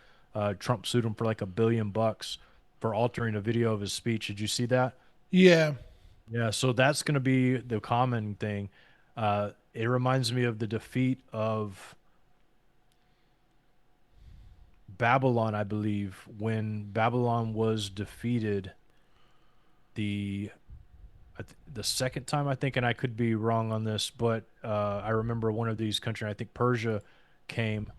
[SPEAKER 5] Trump sued him for like $1 billion for altering a video of his speech. Did you see that?
[SPEAKER 1] Yeah.
[SPEAKER 5] Yeah, so that's going to be the common thing. It reminds me of the defeat of Babylon, I believe, when Babylon was defeated the second time, I think, and I could be wrong on this, but I remember one of these countries, I think Persia came.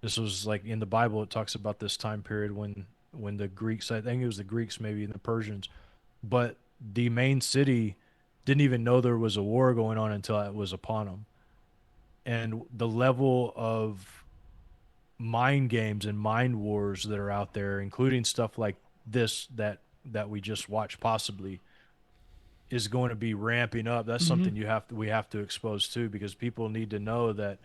[SPEAKER 5] This was like in the Bible, it talks about this time period when the Greeks, I think it was the Greeks maybe, and the Persians, but the main city didn't even know there was a war going on until it was upon them. And the level of mind games and mind wars that are out there, including stuff like this that we just watched possibly, is going to be ramping up. That's something we have to expose too, because people need to know that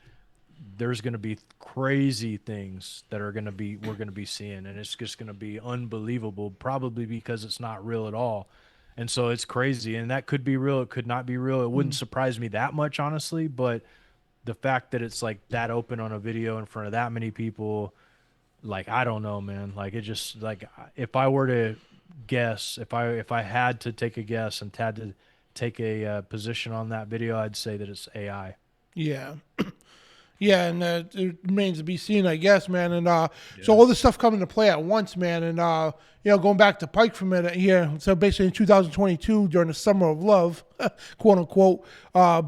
[SPEAKER 5] there's going to be crazy things that we're going to be seeing, and it's just going to be unbelievable, probably because it's not real at all. And so it's crazy, and that could be real, it could not be real. It wouldn't surprise me that much, honestly, but the fact that it's like that open on a video in front of that many people, like, I don't know, man. Like, it just, like, if I were to guess, if I had to take a guess and had to take a position on that video, I'd say that it's AI.
[SPEAKER 1] Yeah. Yeah, and it remains to be seen, I guess, man. And so all this stuff coming to play at once, man. And, going back to Pike for a minute here. So basically in 2022, during the Summer of Love, quote unquote,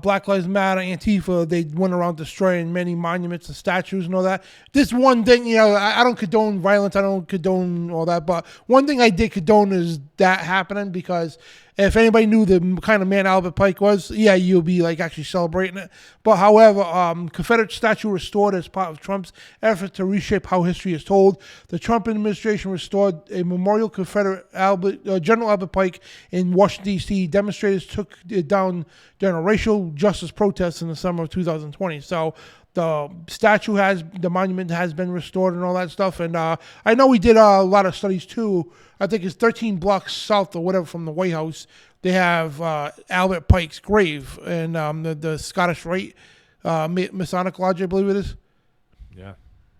[SPEAKER 1] Black Lives Matter, Antifa, they went around destroying many monuments and statues and all that. This one thing, I don't condone violence. I don't condone all that. But one thing I did condone is that happening, because if anybody knew the kind of man Albert Pike was, yeah, you'll be like actually celebrating it. But however, Confederate statue restored as part of Trump's effort to reshape how history is told. The Trump administration restored a memorial Confederate General Albert Pike in Washington, D.C. Demonstrators took it down during a racial justice protest in the summer of 2020. So the the monument has been restored and all that stuff. And I know we did a lot of studies too. I think it's 13 blocks south or whatever from the White House. They have Albert Pike's grave and the Scottish Rite Masonic Lodge, I believe it is.
[SPEAKER 5] Yeah.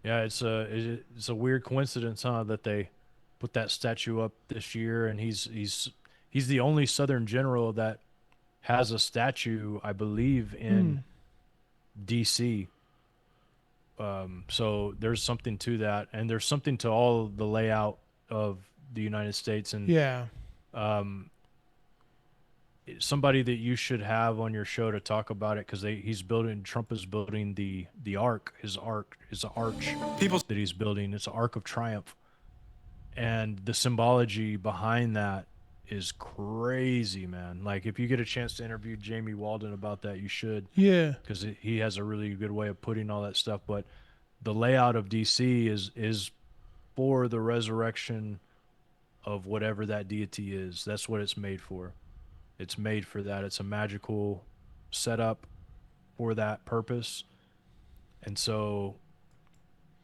[SPEAKER 5] It's a weird coincidence, huh, that they put that statue up this year, and he's the only Southern general that has a statue, I believe, in D.C. So there's something to that, and there's something to all the layout of the United States. And somebody that you should have on your show to talk about it, because Trump is building the ark, his arch that he's building. It's an Ark of Triumph, and the symbology behind that is crazy, man. Like, if you get a chance to interview Jamie Walden about that, you should.
[SPEAKER 1] Yeah,
[SPEAKER 5] because he has a really good way of putting all that stuff. But the layout of DC is for the resurrection of whatever that deity is. That's what it's made for. It's made for that. It's a magical setup for that purpose. And so,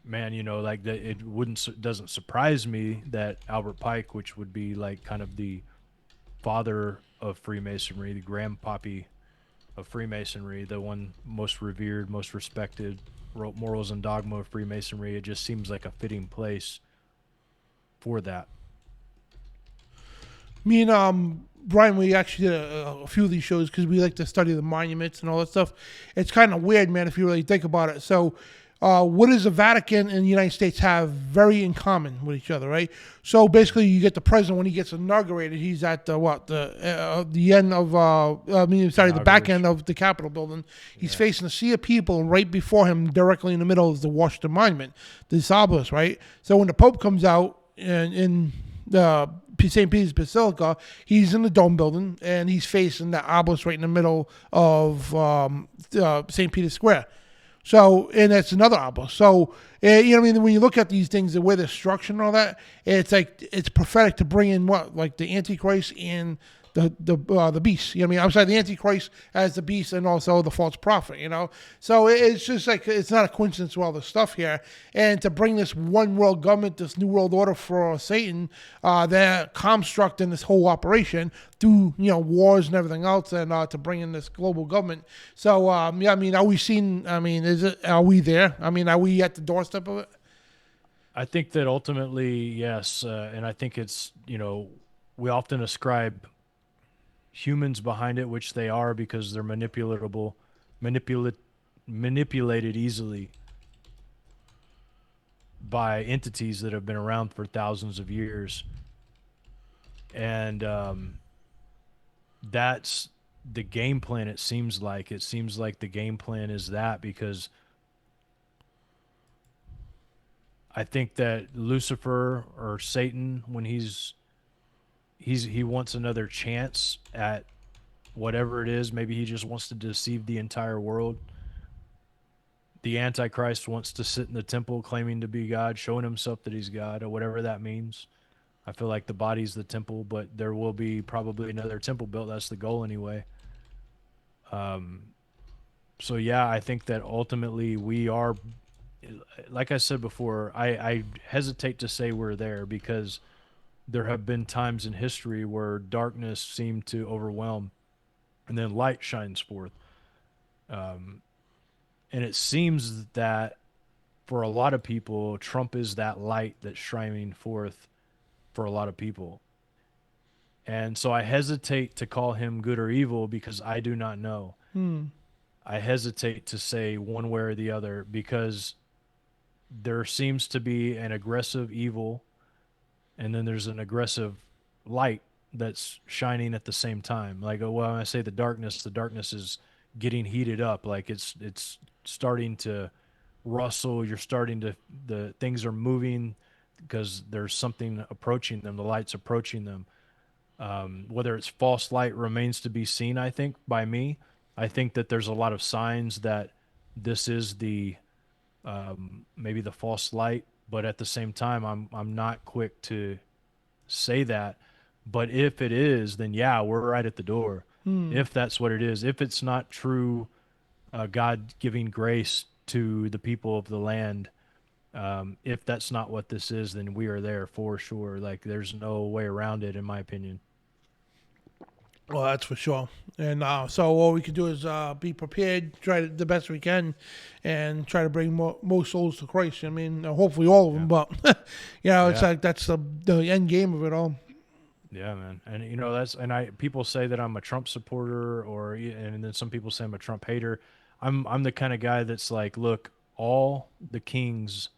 [SPEAKER 5] man, like that, doesn't surprise me that Albert Pike, which would be like kind of the father of Freemasonry, the grandpappy of Freemasonry, the one most revered, most respected, wrote Morals and Dogma of Freemasonry. It just seems like a fitting place for that.
[SPEAKER 1] Me and Brian, we actually did a few of these shows because we like to study the monuments and all that stuff. It's kind of weird, man, if you really think about it. So what does the Vatican and the United States have very in common with each other, right? So basically, you get the president when he gets inaugurated. He's at the end of the back end of the Capitol building. He's facing a sea of people, and right before him, directly in the middle, is the Washington Monument, the obelisk, right? So when the Pope comes out in the St. Peter's Basilica, he's in the dome building, and he's facing the obelisk right in the middle of St. Peter's Square. So, and that's another obelisk. So, when you look at these things, the way they're structured and all that, it's like, it's prophetic to bring in like the Antichrist and the beast. I'm sorry, the Antichrist as the beast, and also the false prophet. So it's just like, it's not a coincidence with all the stuff here. And to bring this one world government, this new world order for Satan, they're constructing this whole operation through wars and everything else, and to bring in this global government. So are we there? Are we at the doorstep of it?
[SPEAKER 5] I think that ultimately, yes, and I think it's, we often ascribe humans behind it, which they are because they're manipulate, manipulated easily by entities that have been around for thousands of years, and that's the game plan. It seems like the game plan is that, because I think that Lucifer or Satan, when he wants another chance at whatever it is. Maybe he just wants to deceive the entire world. The Antichrist wants to sit in the temple claiming to be God, showing himself that he's God, or whatever that means. I feel like the body's the temple, but there will be probably another temple built. That's the goal anyway. So yeah, I think that ultimately we are, like I said before, I hesitate to say we're there, because there have been times in history where darkness seemed to overwhelm and then light shines forth. And it seems that for a lot of people, Trump is that light that's shining forth for a lot of people. And so I hesitate to call him good or evil, because I do not know. I hesitate to say one way or the other, because there seems to be an aggressive evil, and then there's an aggressive light that's shining at the same time. Like, well, when I say the darkness is getting heated up. Like it's starting to rustle. You're starting to, the things are moving because there's something approaching them. The light's approaching them. Whether it's false light remains to be seen, I think, by me. I think that there's a lot of signs that this is the maybe the false light, but at the same time, I'm not quick to say that. But if it is, then yeah, we're right at the door. If that's what it is, if it's not true, God giving grace to the people of the land, if that's not what this is, then we are there for sure. Like, there's no way around it, in my opinion.
[SPEAKER 1] Well, that's for sure. And so all we can do is be prepared, try the best we can, and try to bring more souls to Christ. I mean, hopefully all of them, but it's like that's the end game of it all.
[SPEAKER 5] Yeah, man. And people say that I'm a Trump supporter, and then some people say I'm a Trump hater. I'm the kind of guy that's like, look, all the kings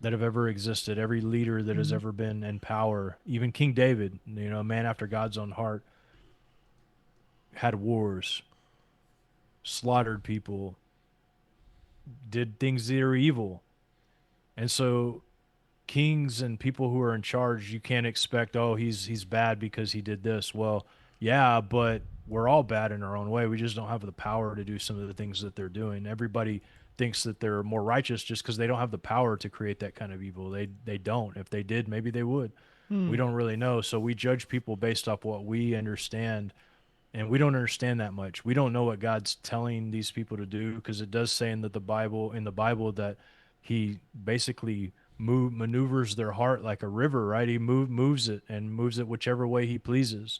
[SPEAKER 5] that have ever existed, every leader that has ever been in power, even King David, a man after God's own heart, had wars, slaughtered people, did things that are evil. And so kings and people who are in charge, you can't expect, oh, he's bad because he did this. Well, yeah, but we're all bad in our own way. We just don't have the power to do some of the things that they're doing. Everybody thinks that they're more righteous just because they don't have the power to create that kind of evil. They don't. If they did, maybe they would. We don't really know. So we judge people based off what we understand, and we don't understand that much. We don't know what God's telling these people to do, because it does say in the Bible that he basically maneuvers their heart like a river, right? He moves it whichever way he pleases.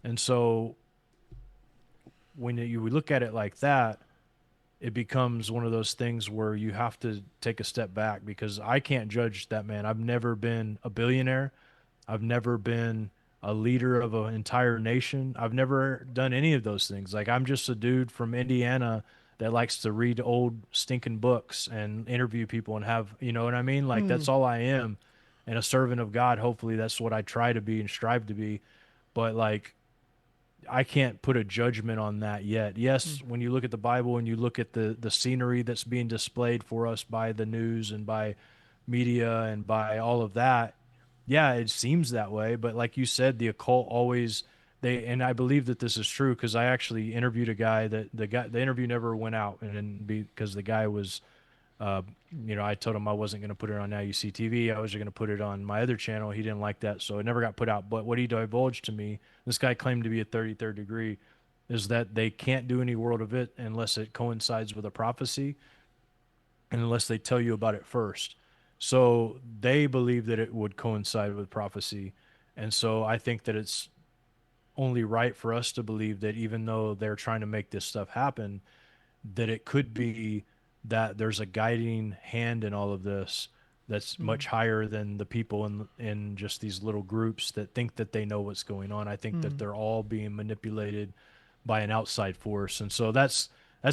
[SPEAKER 5] And so when we look at it like that, it becomes one of those things where you have to take a step back, because I can't judge that man. I've never been a billionaire. I've never been a leader of an entire nation. I've never done any of those things. Like, I'm just a dude from Indiana that likes to read old stinking books and interview people and have, you know what I mean? Like, that's all I am. And a servant of God. Hopefully that's what I try to be and strive to be. But like, I can't put a judgment on that yet. Yes, when you look at the Bible and you look at the scenery that's being displayed for us by the news and by media and by all of that, yeah, it seems that way. But like you said, the occult always, and I believe that this is true, because I actually interviewed a guy that the interview never went out, and because the guy was, I told him I wasn't going to put it on Now You See TV. I was going to put it on my other channel. He didn't like that, so it never got put out. But what he divulged to me, this guy claimed to be a 33rd degree, is that they can't do any world of it unless it coincides with a prophecy, and unless they tell you about it first. So they believe that it would coincide with prophecy. And so I think that it's only right for us to believe that, even though they're trying to make this stuff happen, that it could be that there's a guiding hand in all of this, that's much higher than the people in just these little groups that think that they know what's going on. I think that they're all being manipulated by an outside force. And so that's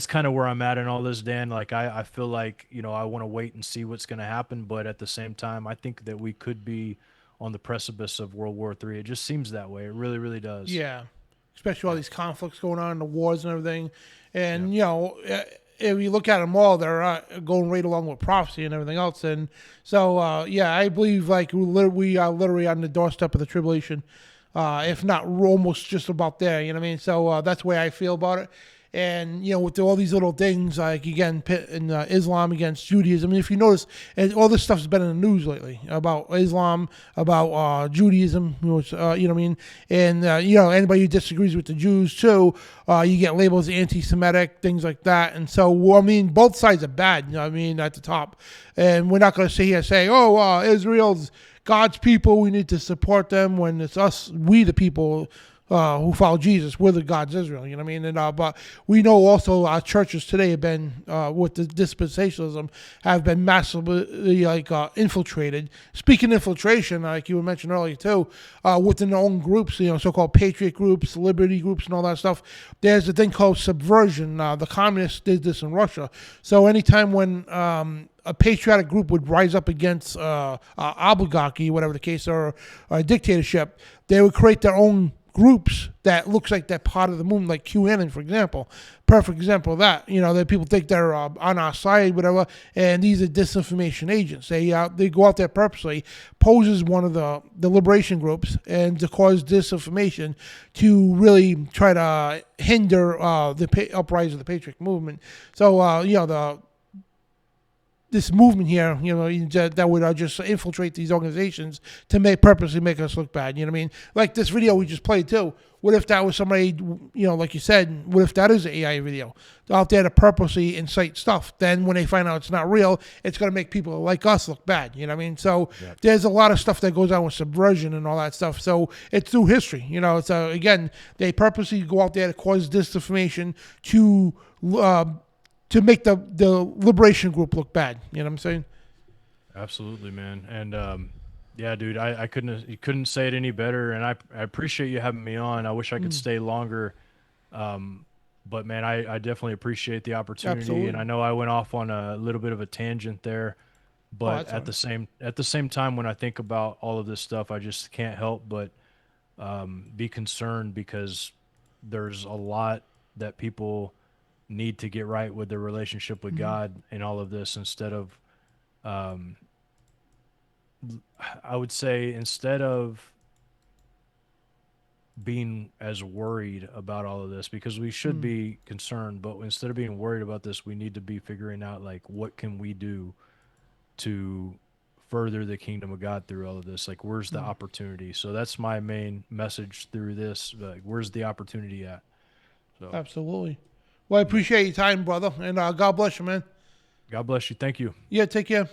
[SPEAKER 5] kind of where I'm at in all this, Dan. Like, I feel like, I want to wait and see what's going to happen. But at the same time, I think that we could be on the precipice of World War III. It just seems that way. It really, really does.
[SPEAKER 1] Yeah. Especially all these conflicts going on, the wars and everything. And, if you look at them all, they're going right along with prophecy and everything else. And so, I believe like we are literally on the doorstep of the tribulation, if not almost just about there. You know what I mean? So that's the way I feel about it. And, with all these little things, like, again, in Islam against Judaism. I mean, if you notice, and all this stuff's been in the news lately about Islam, about Judaism, which, you know what I mean? And, anybody who disagrees with the Jews, too, you get labels anti-Semitic, things like that. And so, I mean, both sides are bad, you know what I mean, at the top. And we're not going to sit here and say, Israel's God's people, we need to support them, when it's us, we the people who follow Jesus, we're the God's Israel, you know what I mean? And but we know also our churches today have been, with the dispensationalism, have been massively infiltrated. Speaking of infiltration, like you were mentioned earlier too, within their own groups, so-called patriot groups, liberty groups, and all that stuff. There's a thing called subversion. The communists did this in Russia. So anytime when a patriotic group would rise up against oligarchy, whatever the case, or a dictatorship, they would create their own groups that looks like they're part of the movement, like QAnon, for example. Perfect example of that. That people think they're on our side, whatever, and these are disinformation agents. They go out there purposely, pose as one of the liberation groups, and to cause disinformation to really try to hinder the uprising of the patriot movement. So, this movement here, that would just infiltrate these organizations to purposely make us look bad. You know what I mean? Like this video we just played too. What if that was somebody, like you said, what if that is an AI video out there to purposely incite stuff? Then when they find out it's not real, it's going to make people like us look bad. You know what I mean? So there's a lot of stuff that goes on with subversion and all that stuff. So it's through history. So again, they purposely go out there to cause disinformation to make the liberation group look bad. You know what I'm saying?
[SPEAKER 5] Absolutely, man. And yeah, dude, you couldn't say it any better. And I appreciate you having me on. I wish I could stay longer. But man, I definitely appreciate the opportunity.
[SPEAKER 1] Absolutely.
[SPEAKER 5] And I know I went off on a little bit of a tangent there, but at the same time, when I think about all of this stuff, I just can't help but be concerned, because there's a lot that people need to get right with their relationship with God in all of this, instead of I would say, instead of being as worried about all of this, because we should be concerned, but instead of being worried about this, we need to be figuring out, like, what can we do to further the kingdom of God through all of this? Like, where's the opportunity? So that's my main message through this. Like, where's the opportunity at? So
[SPEAKER 1] Absolutely. Well, I appreciate your time, brother, and God bless you, man.
[SPEAKER 5] God bless you. Thank you.
[SPEAKER 1] Yeah, take care.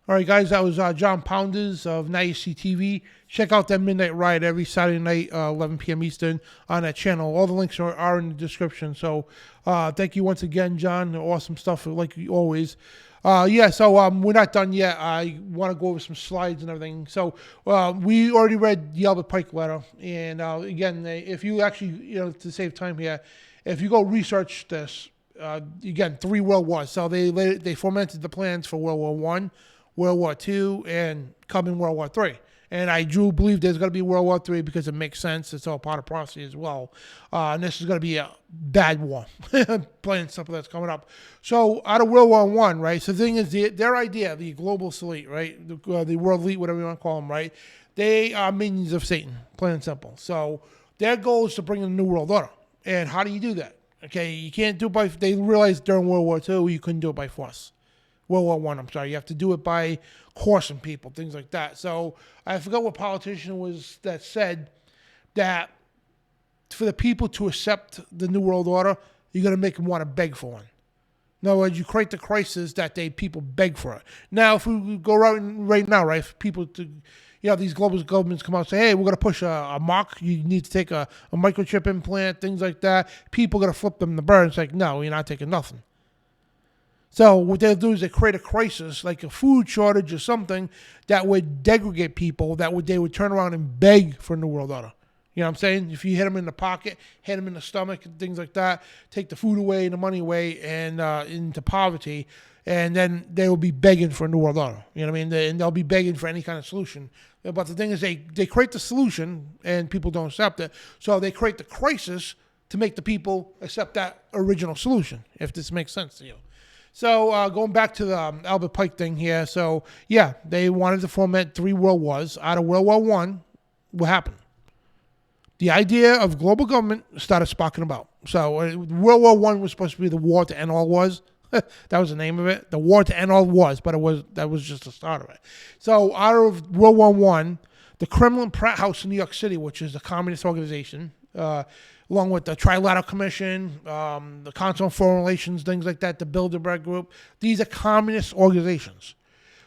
[SPEAKER 1] All right, guys, that was Jon Pounders of NYSTV. Check out that Midnight Ride every Saturday night, 11 p.m. Eastern, on that channel. All the links are in the description. So thank you once again, John. Awesome stuff, like always. So we're not done yet. I want to go over some slides and everything. So we already read the Albert Pike letter. And again, if you actually, to save time here, if you go research this, again, 3 world wars. So they fomented the plans for World War I, World War II, and coming World War III. And I do believe there's going to be World War III because it makes sense. It's all part of prophecy as well. And this is going to be a bad war. Plain simple, that's coming up. So out of World War I, right? So the thing is, their idea, the global elite, right? The world elite, whatever you want to call them, right? They are minions of Satan, plain and simple. So their goal is to bring in a new world order. And how do you do that? Okay, you can't do it by, they realized during World War II, you couldn't do it by force. World War I, I'm sorry. You have to do it by coercing people, things like that. So I forgot what politician was that said that for the people to accept the New World Order, you're going to make them want to beg for one. In other words, you create the crisis that people beg for it. Now, if we go right now, right, for people to, these global governments come out and say, hey, we're going to push a mock, you need to take a microchip implant, things like that. People are going to flip them the bird and say, no, you're not taking nothing. So what they'll do is they create a crisis, like a food shortage or something, that would degrade people, they would turn around and beg for a New World Order. You know what I'm saying? If you hit them in the pocket, hit them in the stomach, and things like that, take the food away and the money away and into poverty, and then they will be begging for a New World Order. You know what I mean? And they'll be begging for any kind of solution. But the thing is, they create the solution and people don't accept it. So they create the crisis to make the people accept that original solution, if this makes sense to you. So going back to the Albert Pike thing here. So, yeah, they wanted to foment 3 world wars. Out of World War I, what happened? The idea of global government started sparking about. So World War I was supposed to be the war to end all wars. That was the name of it, the war to end all wars, but that was just the start of it. So out of World War I, the Kremlin Pratt House in New York City, which is a communist organization, along with the Trilateral Commission, the Council on Foreign Relations, things like that, the Bilderberg Group, these are communist organizations.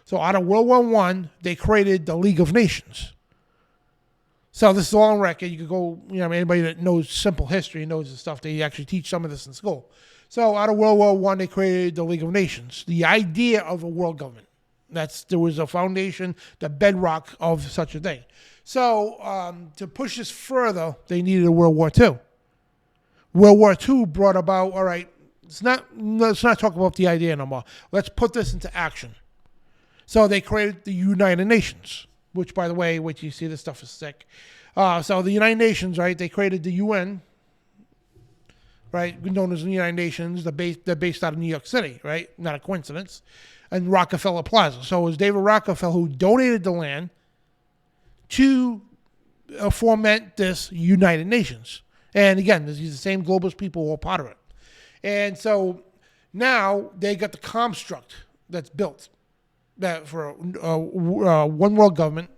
[SPEAKER 1] So out of World War I, they created the League of Nations. So this is all on record. You could go, anybody that knows simple history knows the stuff. They actually teach some of this in school. So out of World War I, they created the League of Nations, the idea of a world government. There was a foundation, the bedrock of such a thing. So to push this further, they needed a World War II. World War II brought about, all right, let's not talk about the idea no more. Let's put this into action. So they created the United Nations, which, by the way, wait till you see this stuff is sick. So the United Nations, right, they created the UN, right, known as the United Nations. They're based out of New York City, right? Not a coincidence. And Rockefeller Plaza. So it was David Rockefeller who donated the land to foment this United Nations. And again, these are the same globalist people who are part of it. And so now they got the construct that's built that for one world government.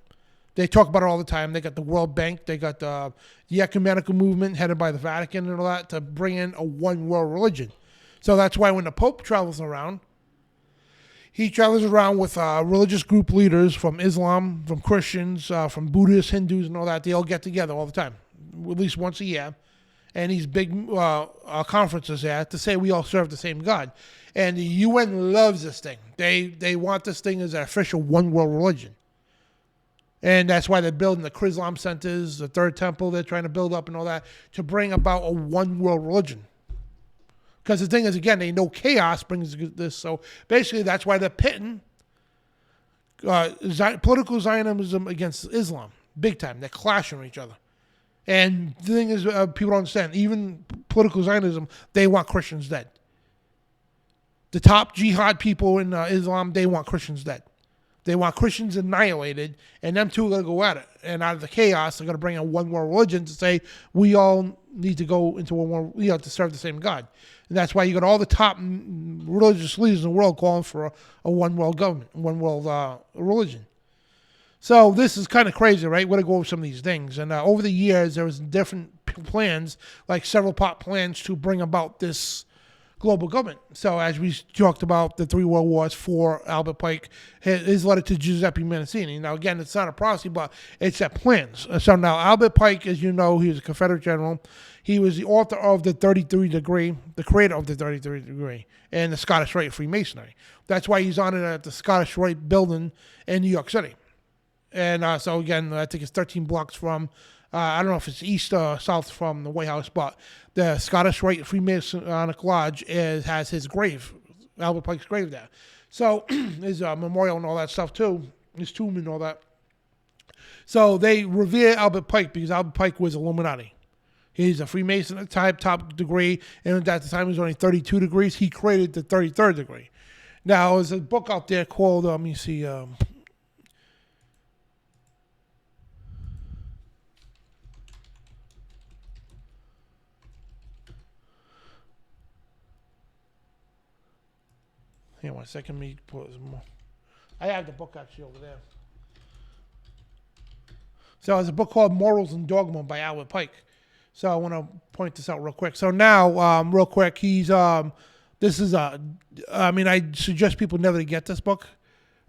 [SPEAKER 1] They talk about it all the time. They got the World Bank. They got the ecumenical movement headed by the Vatican and all that to bring in a one world religion. So that's why when the Pope travels around, he travels around with religious group leaders from Islam, from Christians, from Buddhists, Hindus, and all that. They all get together all the time, at least once a year. And these big conferences there to say we all serve the same God. And the UN loves this thing. They want this thing as an official one world religion. And that's why they're building the Chrislam centers, the Third Temple they're trying to build up and all that to bring about a one world religion. Because the thing is, again, they know chaos brings this. So basically that's why they're pitting political Zionism against Islam. Big time. They're clashing with each other. And the thing is, people don't understand, even political Zionism, they want Christians dead. The top jihad people in Islam, they want Christians dead. They want Christians annihilated, and them two are going to go at it. And out of the chaos, they're going to bring in one world religion to say, we all need to go into one world, to serve the same God. And that's why you got all the top religious leaders in the world calling for a one world government, one world religion. So this is kind of crazy, right? We're going to go over some of these things. And over the years, there was different plans, like several part plans to bring about this global government. So as we talked about the 3 world wars for Albert Pike, his letter to Giuseppe Mazzini. Now, again, it's not a prophecy, but it's at plans. So now Albert Pike, as you know, he was a Confederate general. He was the author of the 33 degree, the creator of the 33 degree, and the Scottish Rite Freemasonry. That's why he's honored at the Scottish Rite building in New York City. And so, again, I think it's 13 blocks from, I don't know if it's east or south from the White House, but the Scottish Rite Freemasonic Lodge has his grave, Albert Pike's grave there. So his memorial and all that stuff, too, his tomb and all that. So they revere Albert Pike because Albert Pike was Illuminati. He's a Freemason type, top degree, and at the time he was only 32 degrees. He created the 33rd degree. Now, there's a book out there called, let me see, hang on 1 second, me pull this more. I have the book actually over there. So there's a book called Morals and Dogma by Albert Pike. So I want to point this out real quick. So now, real quick, I suggest people never to get this book.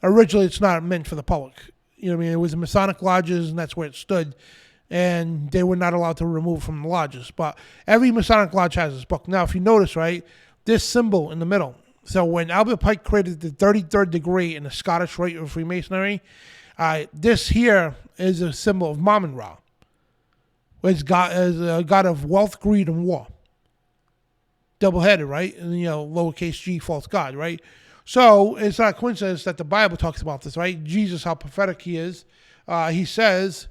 [SPEAKER 1] Originally, it's not meant for the public. You know what I mean? It was the Masonic lodges, and that's where it stood. And they were not allowed to remove from the lodges. But every Masonic lodge has this book. Now, if you notice, right, this symbol in the middle, So when Albert Pike created the 33rd degree in the Scottish Rite of Freemasonry, this here is a symbol of Mammon Ra, which is a god of wealth, greed, and war. Double-headed, right? And, lowercase g, false god, right? So it's not a coincidence that the Bible talks about this, right? Jesus, how prophetic he is. He says,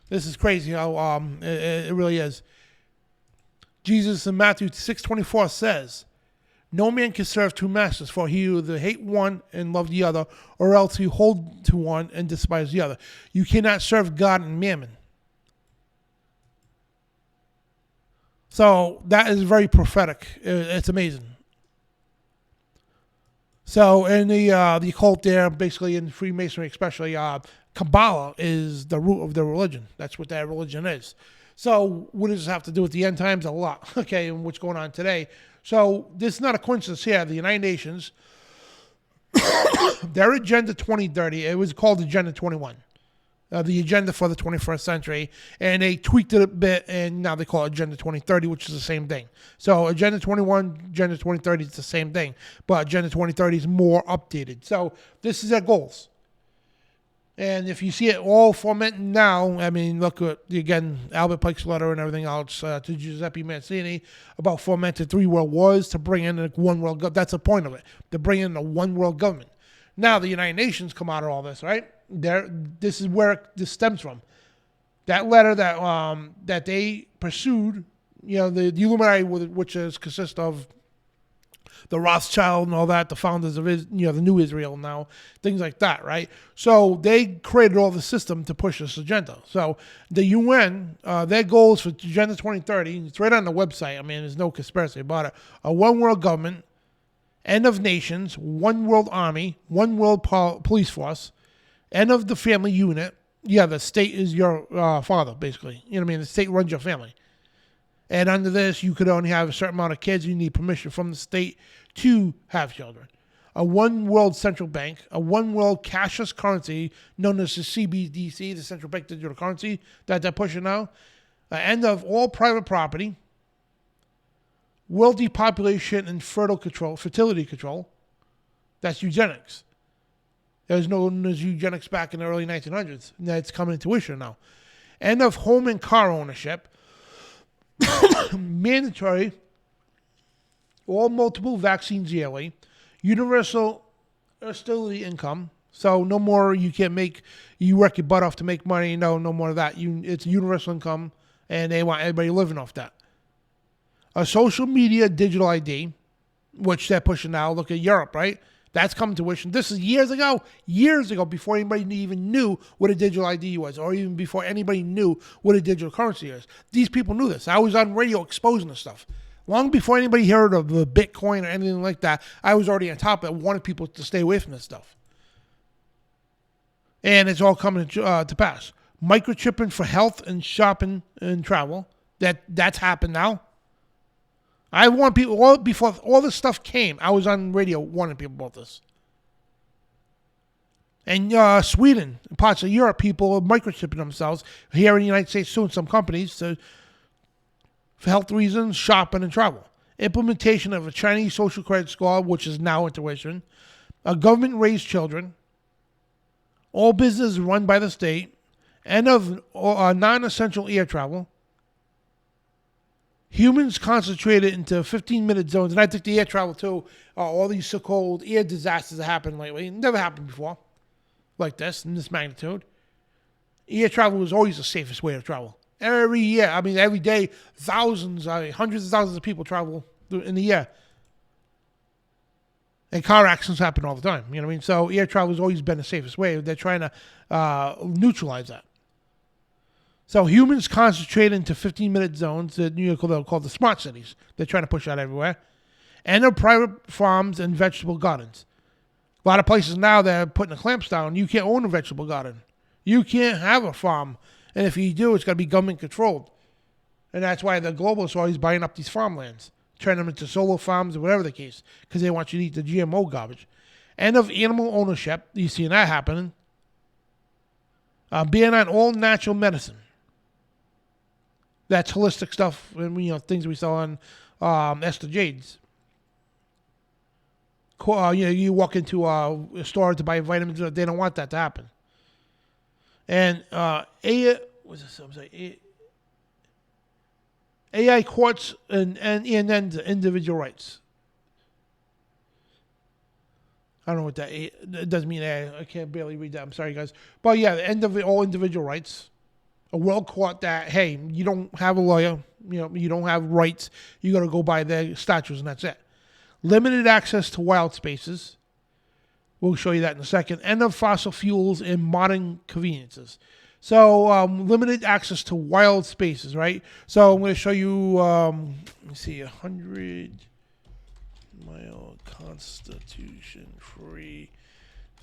[SPEAKER 1] this is crazy how it really is. Jesus in Matthew 6:24 says, "No man can serve two masters, for he will either hate one and love the other, or else he hold to one and despise the other. You cannot serve God and mammon." So that is very prophetic. It's amazing. So in the occult there, basically in Freemasonry especially, Kabbalah is the root of their religion. That's what that religion is. So what does this have to do with the end times? A lot, okay, and what's going on today. So this is not a coincidence here. The United Nations, their Agenda 2030, it was called Agenda 21. The agenda for the 21st century, and they tweaked it a bit, and now they call it Agenda 2030, which is the same thing. So Agenda 21, Agenda 2030 is the same thing, but Agenda 2030 is more updated. So this is their goals. And if you see it all formatted now, I mean, look at, again, Albert Pike's letter and everything else to Giuseppe Mazzini about fomented 3 world wars to bring in a one world government. That's the point of it, to bring in a one world government. Now the United Nations come out of all this, right? This is where this stems from. That letter that they pursued, the Illuminati, which consists of the Rothschild and all that, the founders of the new Israel now, things like that, right? So they created all the system to push this agenda. So the UN, their goals for Agenda 2030, it's right on the website. I mean, there's no conspiracy about it. A one world government, end of nations, one world army, one world police force, end of the family unit. Yeah, the state is your father, basically. You know what I mean? The state runs your family. And under this, you could only have a certain amount of kids. You need permission from the state to have children. A one world central bank, a one world cashless currency known as the CBDC, the central bank digital currency that they're pushing now. End of all private property. World depopulation and fertility control. That's eugenics. That was known as eugenics back in the early 1900s. And that's coming into fruition now. End of home and car ownership. Mandatory, all multiple vaccines yearly. Universal sterility income. So no more you work your butt off to make money. No more of that. It's universal income, and they want everybody living off that. A social media digital ID, which they're pushing now. Look at Europe, right? That's coming to fruition. This is years ago, before anybody even knew what a digital ID was, or even before anybody knew what a digital currency is. These people knew this. I was on radio exposing this stuff. Long before anybody heard of the Bitcoin or anything like that, I was already on top of it, wanted people to stay away from this stuff. And it's all coming to pass. Microchipping for health and shopping and travel. That's happened now. I warned people, before all this stuff came, I was on radio warning people about this. And Sweden, parts of Europe, people are microchipping themselves. Here in the United States, soon some companies, for health reasons, shopping and travel. Implementation of a Chinese social credit score, which is now into fruition. A government-raised children. All business run by the state. End of non-essential air travel. Humans concentrated into 15-minute zones, and I think the air travel too. All these so-called air disasters that happened lately, never happened before, like this in this magnitude. Air travel was always the safest way to travel. Every year, I mean, every day, hundreds of thousands of people travel in the air, and car accidents happen all the time. You know what I mean? So air travel has always been the safest way. They're trying to neutralize that. So humans concentrate into 15-minute zones that they'll call the smart cities. They're trying to push out everywhere. And of private farms and vegetable gardens. A lot of places now they're putting the clamps down. You can't own a vegetable garden. You can't have a farm. And if you do, it's got to be government controlled. And that's why the globalists are always buying up these farmlands, turning them into solar farms or whatever the case, because they want you to eat the GMO garbage. And of animal ownership, you see that happening. Being on all natural medicine. That's holistic stuff, and things we sell on Esther Jade's. You walk into a store to buy vitamins, they don't want that to happen. And AI courts and individual rights. I don't know what that it doesn't mean. I can't barely read that. I'm sorry, guys. But yeah, the end of all individual rights. A world court that, hey, you don't have a lawyer, you don't have rights. You got to go by their statutes, and that's it. Limited access to wild spaces. We'll show you that in a second. End of fossil fuels and modern conveniences. So limited access to wild spaces, right? So I'm going to show you, let me see, 100-mile Constitution-free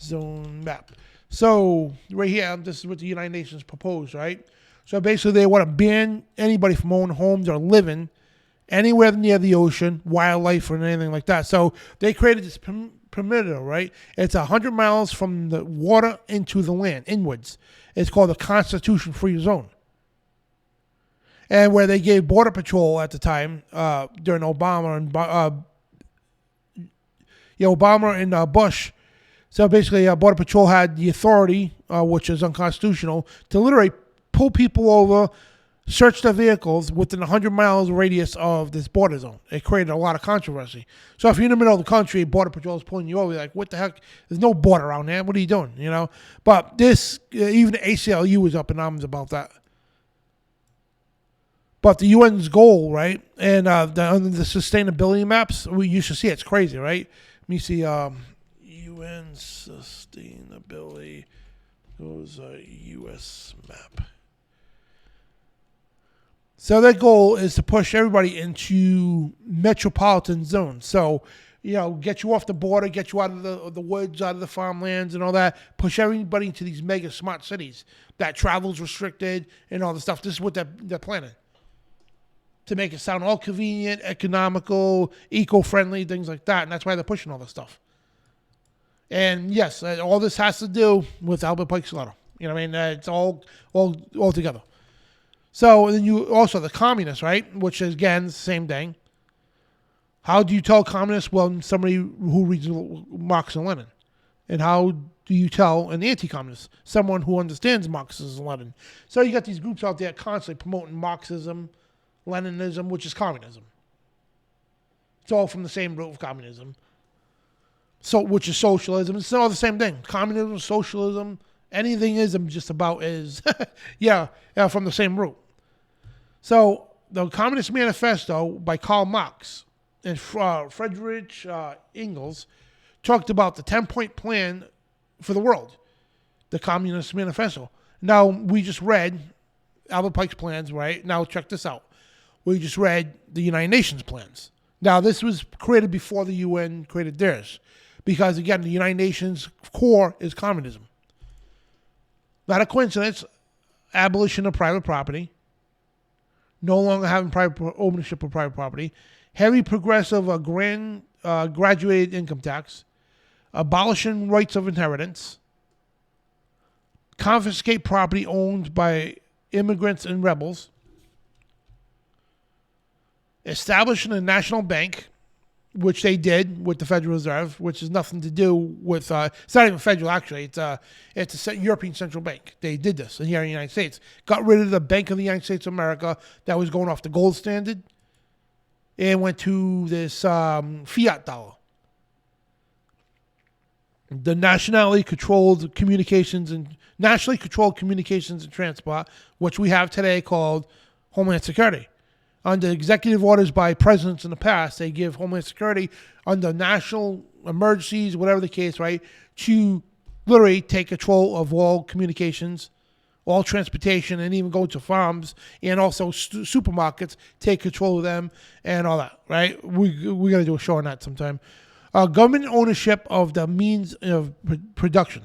[SPEAKER 1] zone map. So right here, this is what the United Nations proposed, right? So basically they want to ban anybody from owning homes or living anywhere near the ocean, wildlife, or anything like that. So they created this perimeter, right? It's 100 miles from the water into the land, inwards. It's called a Constitution-free zone. And where they gave Border Patrol at the time, during Obama and Bush. So basically, Border Patrol had the authority, which is unconstitutional, to literally pull people over, search their vehicles within 100 miles radius of this border zone. It created a lot of controversy. So if you're in the middle of the country, Border Patrol is pulling you over, you're like, what the heck? There's no border around there. What are you doing? But this, even the ACLU was up in arms about that. But the UN's goal, right, and under the sustainability maps, you should see it. It's crazy, right? Let me see. UN sustainability goes U.S. map. So their goal is to push everybody into metropolitan zones. So, get you off the border, get you out of the woods, out of the farmlands and all that. Push everybody into these mega smart cities that travel's restricted and all the stuff. This is what they're planning. To make it sound all convenient, economical, eco-friendly, things like that. And that's why they're pushing all this stuff. And yes, all this has to do with Albert Pike's letter. It's all together. So then you also the communists, right? Which is again the same thing. How do you tell communists? Well, somebody who reads Marx and Lenin. And how do you tell an anti-communist? Someone who understands Marxism and Lenin. So you got these groups out there constantly promoting Marxism, Leninism, which is communism. It's all from the same root of communism. So, which is socialism. It's all the same thing. Communism, socialism, anything ism just about is, from the same root. So, the Communist Manifesto by Karl Marx and Friedrich Engels talked about the 10-point plan for the world, the Communist Manifesto. Now, we just read Albert Pike's plans, right? Now, check this out. We just read the United Nations plans. Now, this was created before the UN created theirs. Because, again, the United Nations core is communism. Not a coincidence. Abolition of private property. No longer having private ownership of private property. Heavy progressive graduated income tax. Abolishing rights of inheritance. Confiscate property owned by immigrants and rebels. Establishing a national bank, which they did with the Federal Reserve, which has nothing to do with, it's not even federal actually, it's a European Central Bank. They did this here in the United States. Got rid of the Bank of the United States of America that was going off the gold standard and went to this fiat dollar. The nationally controlled communications and transport, which we have today called Homeland Security. Under executive orders by presidents in the past, they give Homeland Security under national emergencies, whatever the case, right, to literally take control of all communications, all transportation, and even go to farms and also supermarkets, take control of them and all that, right? We got to do a show on that sometime. Government ownership of the means of production.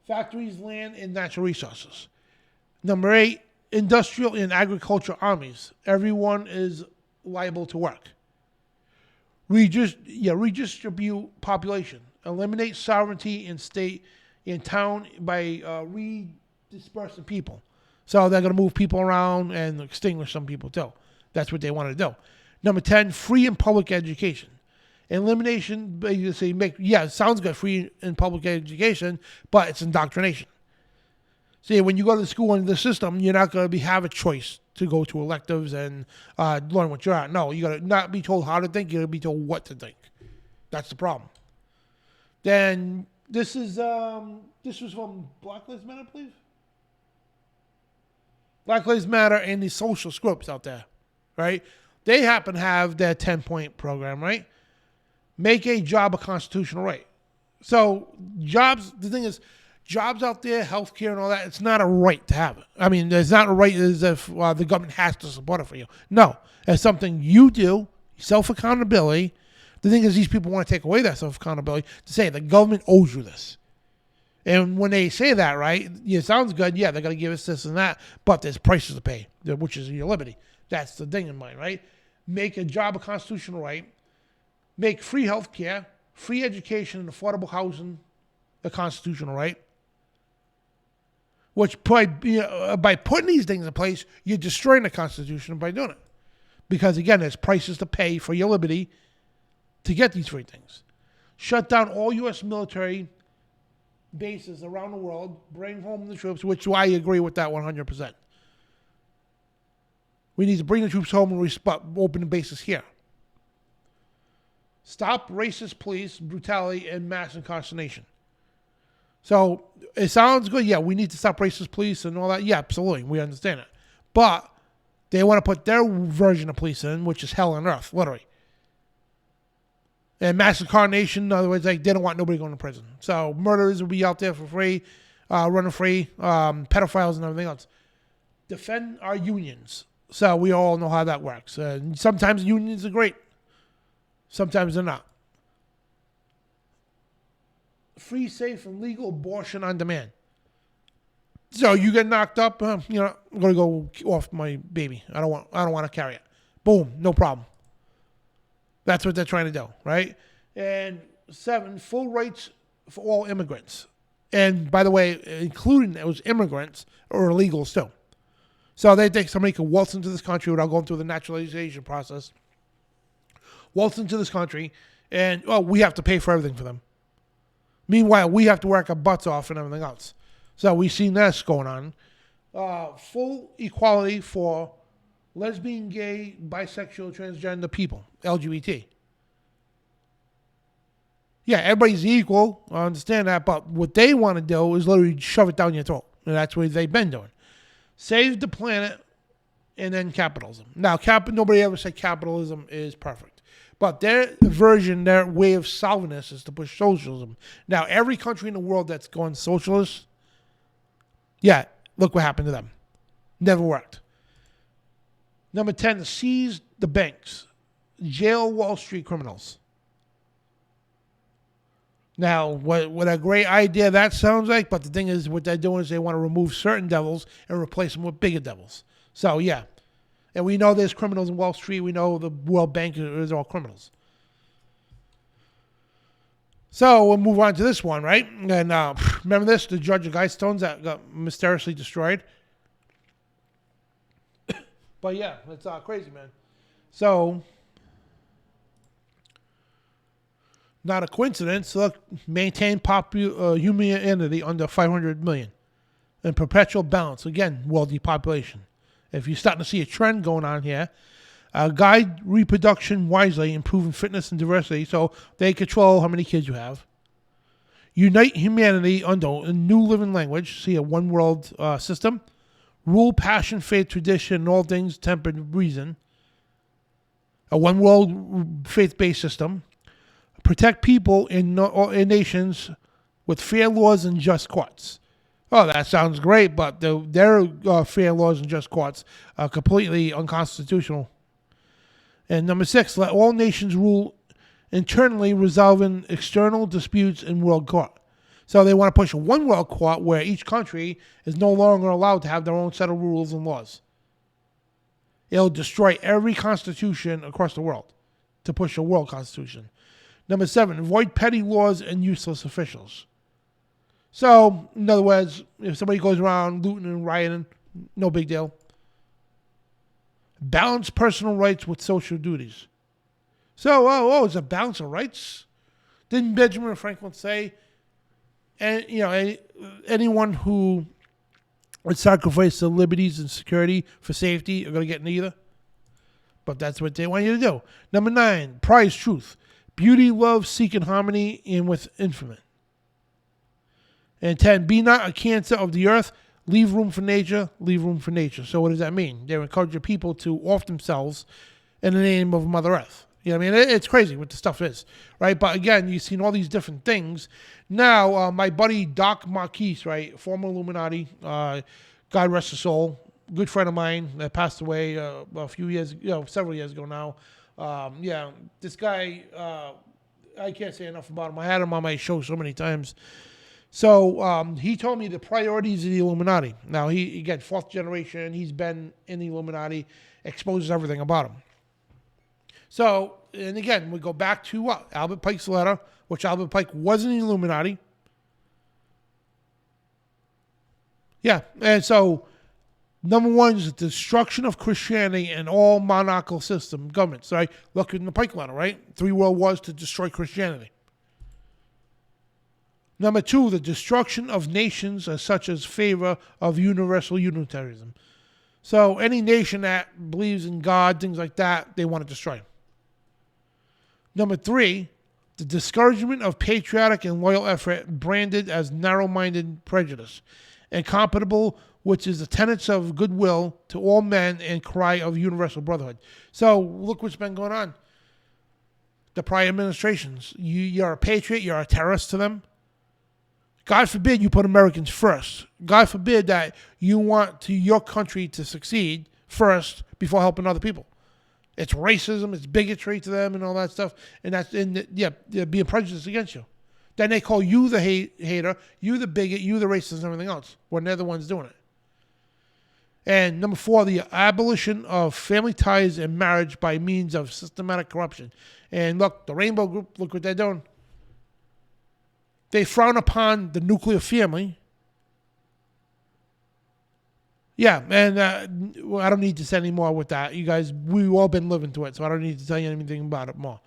[SPEAKER 1] Factories, land, and natural resources. Number 8, industrial and agricultural armies. Everyone is liable to work. Redistribute population. Eliminate sovereignty in state and town by redispersing people. So they're going to move people around and extinguish some people too. That's what they want to do. Number 10, free and public education. Elimination, you say, it sounds good, free and public education, but it's indoctrination. See, when you go to school under the system, you're not going to have a choice to go to electives and learn what you're at. No, you're going to not be told how to think, you're going to be told what to think. That's the problem. Then this was from Black Lives Matter, please. Black Lives Matter and the social groups out there, right? They happen to have their 10-point program, right? Make a job a constitutional right. So jobs, the thing is, jobs out there, healthcare and all that, it's not a right to have it. I mean, it's not a right as if the government has to support it for you. No, it's something you do, self-accountability. The thing is, these people want to take away that self-accountability to say the government owes you this. And when they say that, right, it sounds good. Yeah, they're going to give us this and that, but there's prices to pay, which is your liberty. That's the thing in mind, right? Make a job a constitutional right. Make free health care, free education, and affordable housing a constitutional right. Which by putting these things in place, you're destroying the Constitution by doing it. Because, again, there's prices to pay for your liberty to get these three things. Shut down all U.S. military bases around the world, bring home the troops, which I agree with that 100%. We need to bring the troops home and open the bases here. Stop racist police brutality and mass incarceration. So it sounds good. Yeah, we need to stop racist police and all that. Yeah, absolutely. We understand it. But they want to put their version of police in, which is hell on earth, literally. And mass incarceration, in other words, like, they don't want nobody going to prison. So murderers will be out there for free, running free, pedophiles and everything else. Defend our unions. So we all know how that works. And sometimes unions are great. Sometimes they're not. Free, safe, and legal abortion on demand. So you get knocked up, I'm going to go off my baby. I don't want to carry it. Boom, no problem. That's what they're trying to do, right? And 7, full rights for all immigrants. And by the way, including those immigrants or illegals too. So they think somebody can waltz into this country without going through the naturalization process. Waltz into this country, and we have to pay for everything for them. Meanwhile, we have to work our butts off and everything else. So we've seen this going on. Full equality for lesbian, gay, bisexual, transgender people, LGBT. Yeah, everybody's equal. I understand that. But what they want to do is literally shove it down your throat. And that's what they've been doing. Save the planet and then capitalism. Now, nobody ever said capitalism is perfect. But their version, their way of solving this is to push socialism. Now, every country in the world that's gone socialist, yeah, look what happened to them. Never worked. Number 10, seize the banks. Jail Wall Street criminals. Now, what a great idea that sounds like, but the thing is, what they're doing is they want to remove certain devils and replace them with bigger devils. So, yeah. And we know there's criminals in Wall Street. We know the World Bank is all criminals. So we'll move on to this one, right? And remember this? The Judge of Guidestones that got mysteriously destroyed. But yeah, it's crazy, man. So, not a coincidence. Look, maintain humanity under 500 million. And perpetual balance. Again, world depopulation. If you're starting to see a trend going on here, guide reproduction wisely, improving fitness and diversity, so they control how many kids you have. Unite humanity under a new living language, see a one world system. Rule, passion, faith, tradition, and all things tempered reason. A one world faith-based system. Protect people in nations with fair laws and just courts. Oh, that sounds great, but their fair laws and just courts are completely unconstitutional. And number 6, let all nations rule internally, resolving external disputes in world court. So they want to push a one world court where each country is no longer allowed to have their own set of rules and laws. It'll destroy every constitution across the world to push a world constitution. Number 7, avoid petty laws and useless officials. So, in other words, if somebody goes around looting and rioting, No big deal. Balance personal rights with social duties. So, it's a balance of rights? Didn't Benjamin Franklin say, and anyone who would sacrifice their liberties and security for safety are going to get neither? But that's what they want you to do. Number 9, prize truth. Beauty, love, seek in harmony, and with infinite. And 10, be not a cancer of the earth. Leave room for nature. Leave room for nature. So what does that mean? They're encouraging people to off themselves in the name of Mother Earth. You know what I mean? It's crazy what the stuff is, right? But again, you've seen all these different things. Now, my buddy Doc Marquise, right, former Illuminati, God rest his soul, good friend of mine that passed away several years ago now. This guy, I can't say enough about him. I had him on my show so many times. So he told me the priorities of the Illuminati. Now, he again, 4th generation, he's been in the Illuminati, exposes everything about him. So, and again, we go back to what? Albert Pike's letter, which Albert Pike was in the Illuminati. Yeah, and so number 1 is the destruction of Christianity and all monarchical system governments, right? Look in the Pike letter, right? 3 world wars to destroy Christianity. Number 2, the destruction of nations such as favor of universal Unitarianism. So any nation that believes in God, things like that, they want to destroy. Number 3, the discouragement of patriotic and loyal effort branded as narrow-minded prejudice, incompatible, which is the tenets of goodwill to all men and cry of universal brotherhood. So look what's been going on. The prior administrations, you're a patriot, you're a terrorist to them. God forbid you put Americans first. God forbid that you want your country to succeed first before helping other people. It's racism, it's bigotry to them and all that stuff. And they're being prejudiced against you. Then they call you the hater, you the bigot, you the racist and everything else, when they're the ones doing it. And number 4, the abolition of family ties and marriage by means of systematic corruption. And look, the Rainbow Group, look what they're doing. They frown upon the nuclear family. Yeah, and I don't need to say any more with that. You guys, we've all been living through it, so I don't need to tell you anything about it more.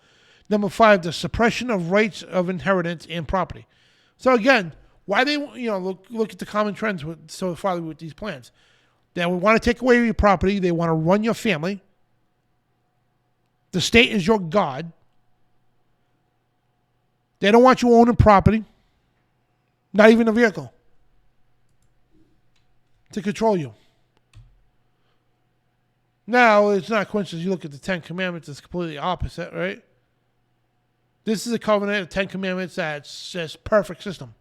[SPEAKER 1] Number 5, the suppression of rights of inheritance and property. So again, why they, look at the common trends so far with these plans. They want to take away your property. They want to run your family. The state is your God. They don't want you owning property, not even a vehicle, to control you. Now, it's not a coincidence. You look at the 10 Commandments, it's completely opposite, right? This is a covenant of 10 Commandments that's just perfect system.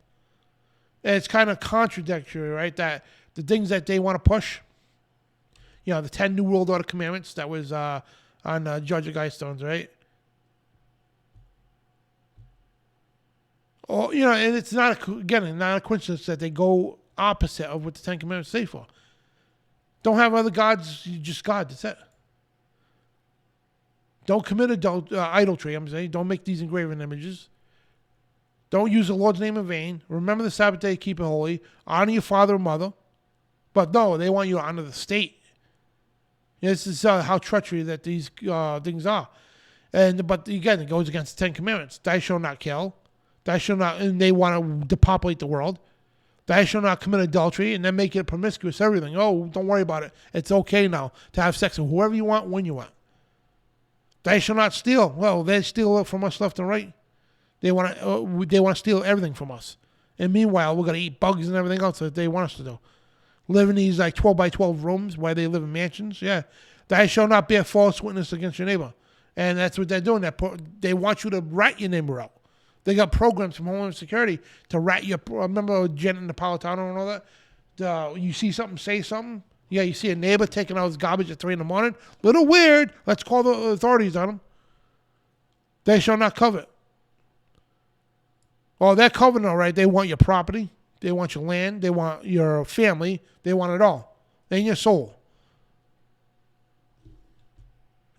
[SPEAKER 1] And it's kind of contradictory, right? That the things that they want to push, the 10 New World Order Commandments that was on Georgia Guidestones, right? Oh, and it's not a coincidence that they go opposite of what the 10 Commandments say for. Don't have other gods, you just God, that's it. Don't commit idolatry, I'm saying. Don't make these engraven images. Don't use the Lord's name in vain. Remember the Sabbath day, keep it holy. Honor your father and mother. But no, they want you to honor the state. This is how treachery that these things are. But again, it goes against the 10 Commandments. Thou shalt not kill. Thou shalt not, and they want to depopulate the world. Thou shalt not commit adultery, and then make it promiscuous, everything. Oh, don't worry about it. It's okay now to have sex with whoever you want, when you want. Thou shalt not steal. Well, they steal from us left and right. They want to steal everything from us. And meanwhile, we're going to eat bugs and everything else that they want us to do. Live in these 12 by 12 rooms while they live in mansions. Yeah. Thou shalt not bear false witness against your neighbor. And that's what they're doing. They want you to rat your neighbor out. They got programs from Homeland Security to rat you. Remember Jen and Napolitano and all that? You see something, say something. Yeah, you see a neighbor taking out his garbage at 3 in the morning. Little weird. Let's call the authorities on him. They shall not covet. Oh, they're coveting, all right. They want your property. They want your land. They want your family. They want it all. And your soul.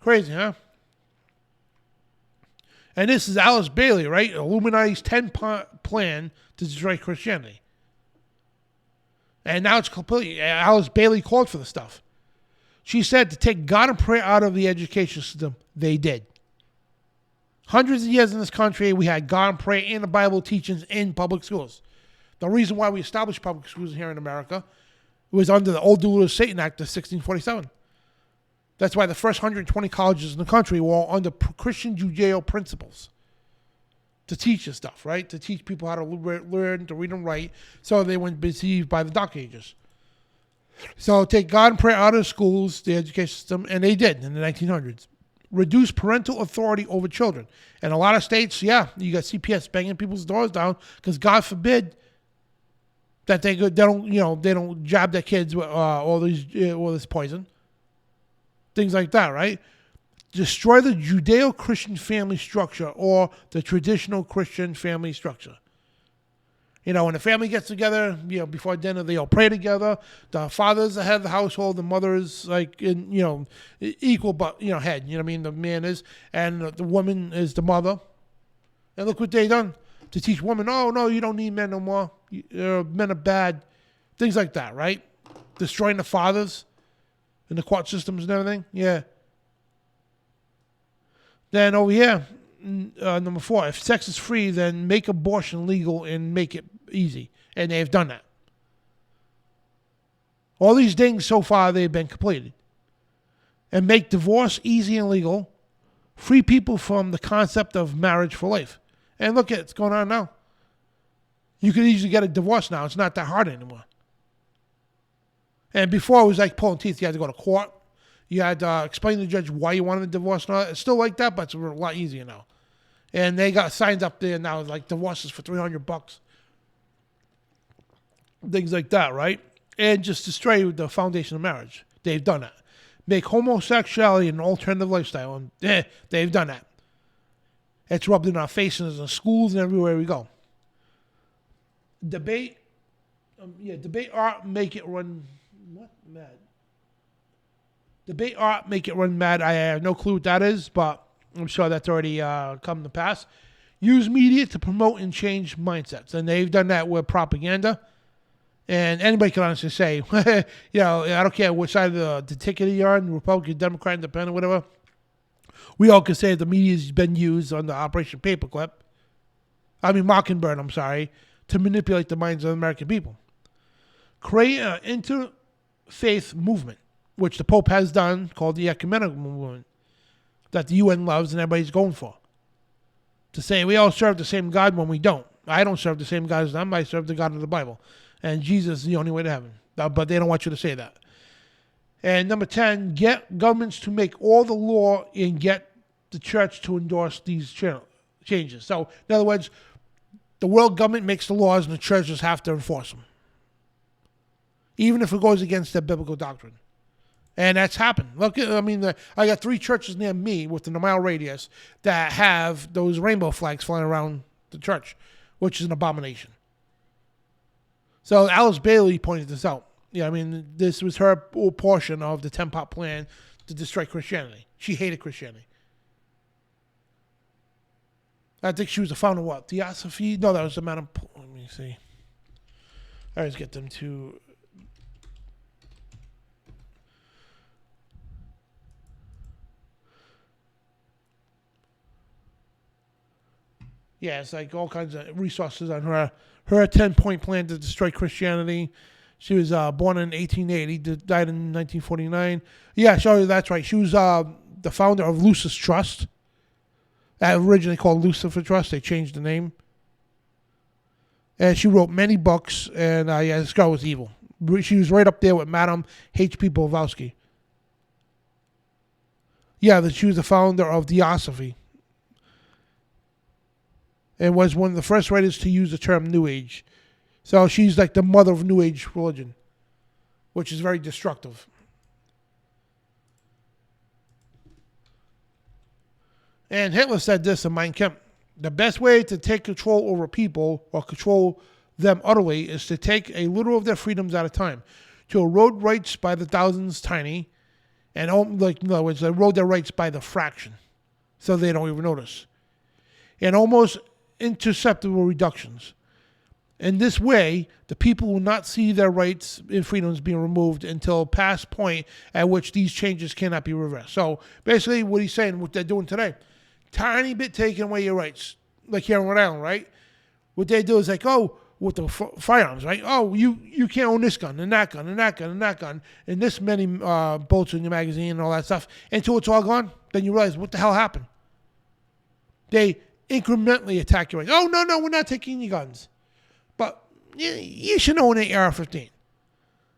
[SPEAKER 1] Crazy, huh? And this is Alice Bailey, right? Illuminati's 10-part plan to destroy Christianity. And now it's completely, Alice Bailey called for the stuff. She said to take God and prayer out of the education system. They did. Hundreds of years in this country, we had God and prayer and the Bible teachings in public schools. The reason why we established public schools here in America was under the Old Dual Satan Act of 1647. That's why the first 120 colleges in the country were all under Christian Judeo principles to teach this stuff, right? To teach people how to learn to read and write so they wouldn't be deceived by the Dark Ages. So take God and prayer out of the schools, the education system, and they did in the 1900s. Reduce parental authority over children. In a lot of states, you got CPS banging people's doors down because God forbid that they don't jab their kids with all this poison. Things like that, right? Destroy the Judeo-Christian family structure or the traditional Christian family structure. When the family gets together, before dinner, they all pray together. The father's the head of the household. The mother is equal, but, head. You know what I mean? The man is. And the woman is the mother. And look what they done to teach women, oh, no, you don't need men no more. Men are bad. Things like that, right? Destroying the fathers and the court systems and everything. Yeah. Then over here, number 4, if sex is free, then make abortion legal and make it easy. And they've done that. All these things so far, they've been completed. And make divorce easy and legal. Free people from the concept of marriage for life. And look at what's going on now. You can easily get a divorce now. It's not that hard anymore. And before, it was like pulling teeth. You had to go to court. You had to explain to the judge why you wanted a divorce. Now, it's still like that, but it's a lot easier now. And they got signs up there now, like divorces for $300. Things like that, right? And just destroy the foundation of marriage. They've done that. Make homosexuality an alternative lifestyle. And they've done that. It's rubbed in our faces in schools and everywhere we go. Debate art, make it run mad. Debate art, make it run mad. I have no clue what that is, but I'm sure that's already come to pass. Use media to promote and change mindsets. And they've done that with propaganda. And anybody can honestly say, I don't care which side of the ticket you're on, Republican, Democrat, Independent, whatever. We all can say the media has been used on the Operation Mockingbird, to manipulate the minds of the American people. Create an interfaith movement, which the Pope has done, called the ecumenical movement, that the UN loves and everybody's going for. To say we all serve the same God when we don't. I don't serve the same God as them. I serve the God of the Bible. And Jesus is the only way to heaven. But they don't want you to say that. And number 10, get governments to make all the law and get the church to endorse these changes. So, in other words, the world government makes the laws and the churches have to enforce them. Even if it goes against their biblical doctrine. And that's happened. Look, I got 3 churches near me within a mile radius that have those rainbow flags flying around the church, which is an abomination. So Alice Bailey pointed this out. This was her portion of the 10-part plan to destroy Christianity. She hated Christianity. I think she was the founder of what? Theosophy? No, that was the Madam... Let me see. I always get them to... Yeah, it's like all kinds of resources on her 10-point plan to destroy Christianity. She was born in 1880, died in 1949. Yeah, sure, that's right. She was the founder of Lucis Trust. Originally called Lucifer Trust. They changed the name. And she wrote many books, and this girl was evil. She was right up there with Madame H.P. Blavatsky. Yeah, she was the founder of Theosophy. And was one of the first writers to use the term New Age. So she's like the mother of New Age religion, which is very destructive. And Hitler said this in Mein Kampf: the best way to take control over people or control them utterly is to take a little of their freedoms at a time, to erode rights by the thousands tiny, and in other words, erode their rights by the fraction, so they don't even notice. And almost imperceptible reductions. In this way, the people will not see their rights and freedoms being removed until past point at which these changes cannot be reversed. So basically what he's saying, what they're doing today, tiny bit taking away your rights, like here in Rhode Island, right? What they do is like, oh, with the firearms, right? Oh, you can't own this gun and that gun and that gun and that gun and this many bullets in your magazine and all that stuff until it's all gone. Then you realize what the hell happened. They incrementally attack your rights. Oh, no, we're not taking your guns. But you should own an AR-15.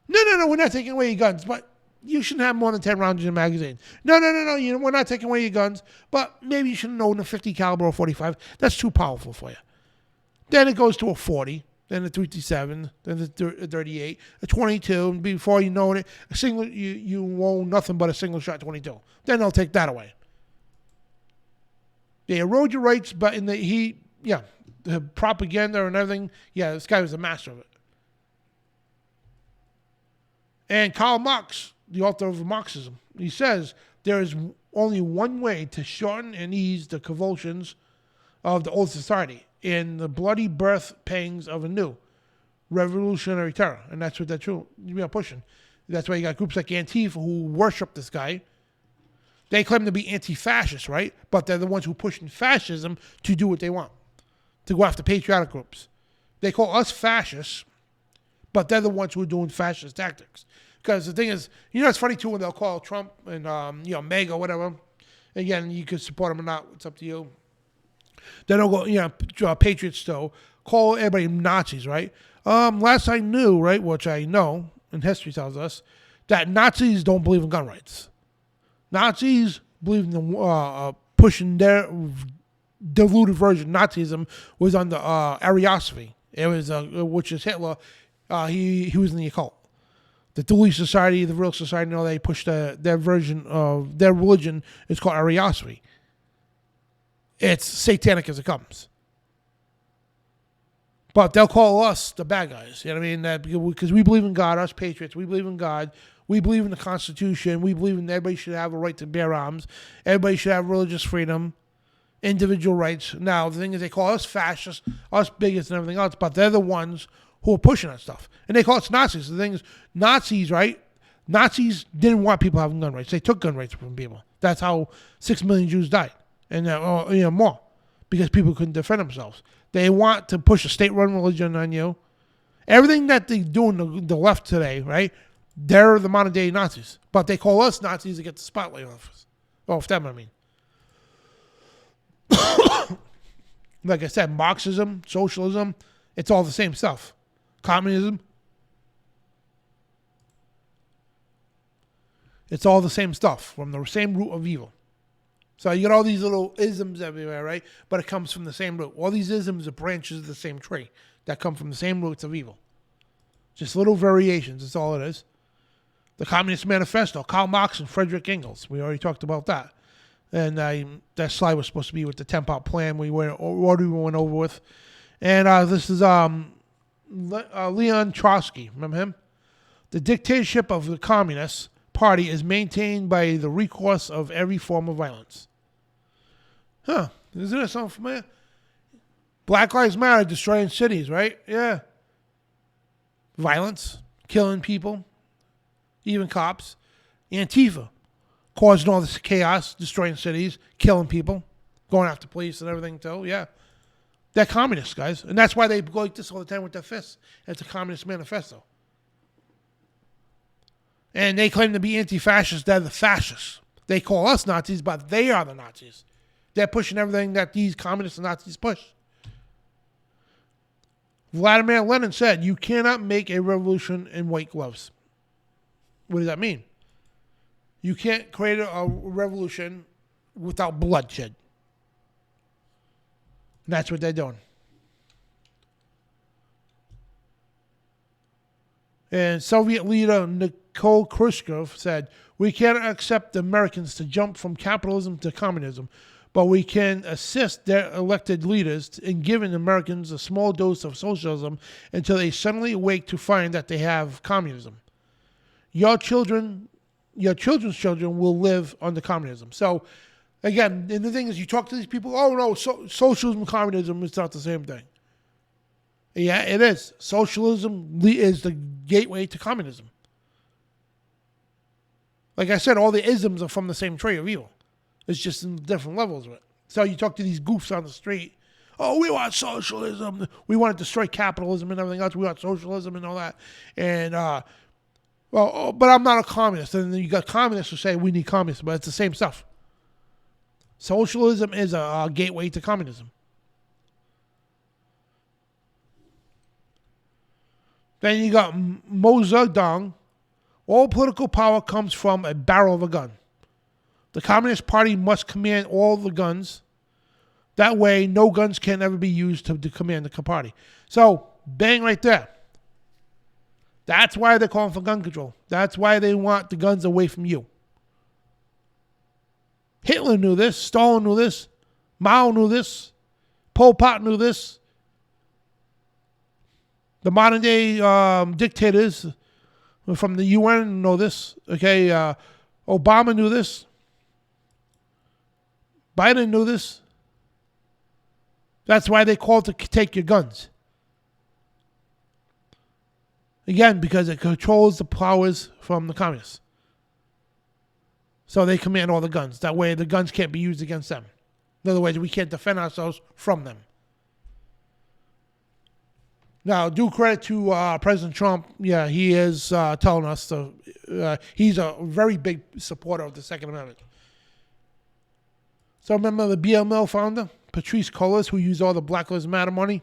[SPEAKER 1] No, we're not taking away your guns, but you shouldn't have more than 10 rounds in your magazine. No, we're not taking away your guns, but maybe you shouldn't own a 50 caliber or 45. That's too powerful for you. Then it goes to a 40, then a 357, then a 38, a 22, and before you know it, a single you own nothing but a single shot 22. Then they'll take that away. They erode your rights, but in the propaganda and everything, this guy was a master of it. And Karl Marx, the author of Marxism, he says there is only one way to shorten and ease the convulsions of the old society in the bloody birth pangs of a new revolutionary terror. And that's what they're pushing. That's why you got groups like Antifa who worship this guy. They claim to be anti-fascist, right? But they're the ones who push fascism to do what they want, to go after patriotic groups. They call us fascists, but they're the ones who are doing fascist tactics. Because the thing is, it's funny too when they'll call Trump and MAGA or whatever. Again, you could support them or not. It's up to you. Then they'll go, patriots though, call everybody Nazis, right? Last I knew, right, which I know, and history tells us, that Nazis don't believe in gun rights. Nazis believe in pushing their diluted version. Nazism was under Ariosophy. It was which is Hitler. He was in the occult. The Thule Society, the Real Society, they pushed their version of their religion. It's called Ariosophy. It's satanic as it comes. But they'll call us the bad guys. You know what I mean? Because we believe in God, us patriots. We believe in God. We believe in the Constitution. We believe in everybody should have a right to bear arms. Everybody should have religious freedom, individual rights. Now, the thing is, they call us fascists, us bigots and everything else, but they're the ones who are pushing that stuff. And they call us Nazis. The thing is, Nazis, right? Nazis didn't want people having gun rights. They took gun rights from people. That's how 6 million Jews died, and more, because people couldn't defend themselves. They want to push a state-run religion on you. Everything that they do in the left today, right? They're the modern-day Nazis. But they call us Nazis to get the spotlight off them, I mean. Like I said, Marxism, socialism, it's all the same stuff. Communism, it's all the same stuff from the same root of evil. So you get all these little isms everywhere, right? But it comes from the same root. All these isms are branches of the same tree that come from the same roots of evil. Just little variations, that's all it is. The Communist Manifesto, Karl Marx and Frederick Engels. We already talked about that. And that slide was supposed to be with the 10-part plan we already went over with. And this is Leon Trotsky. Remember him? The dictatorship of the Communist Party is maintained by the recourse of every form of violence. Huh. Isn't that something familiar? Black Lives Matter, destroying cities, right? Yeah. Violence, killing people, even cops. Antifa, causing all this chaos, destroying cities, killing people, going after police and everything too. Yeah. They're communists, guys. And that's why they go like this all the time with their fists. It's a Communist Manifesto. And they claim to be anti-fascists. They're the fascists. They call us Nazis, but they are the Nazis. They're pushing everything that these communists and Nazis push. Vladimir Lenin said, you cannot make a revolution in white gloves. What does that mean? You can't create a revolution without bloodshed. And that's what they're doing. And Soviet leader Nikol Khrushchev said, we cannot accept the Americans to jump from capitalism to communism, but we can assist their elected leaders in giving Americans a small dose of socialism until they suddenly awake to find that they have communism. Your children's children will live under communism. So, again, and the thing is, you talk to these people, oh no, socialism and communism is not the same thing. Yeah, it is. Socialism is the gateway to communism. Like I said, all the isms are from the same tree of evil. It's just in different levels of it. So you talk to these goofs on the street. Oh, we want socialism. We want to destroy capitalism and everything else. We want socialism and all that. And, but I'm not a communist. And then you got communists who say we need communism, but it's the same stuff. Socialism is a gateway to communism. Then you got Mo Zedong. All political power comes from a barrel of a gun. The Communist Party must command all the guns. That way, no guns can ever be used to command the party. So, bang right there. That's why they're calling for gun control. That's why they want the guns away from you. Hitler knew this. Stalin knew this. Mao knew this. Pol Pot knew this. The modern day dictators from the UN know this. Okay, Obama knew this. Biden knew this. That's why they called to take your guns. Again, because it controls the powers from the communists. So they command all the guns. That way the guns can't be used against them. In other words, we can't defend ourselves from them. Now, due credit to President Trump, yeah, he is telling us he's a very big supporter of the Second Amendment. So remember the BML founder, Patrice Cullors, who used all the Black Lives Matter money?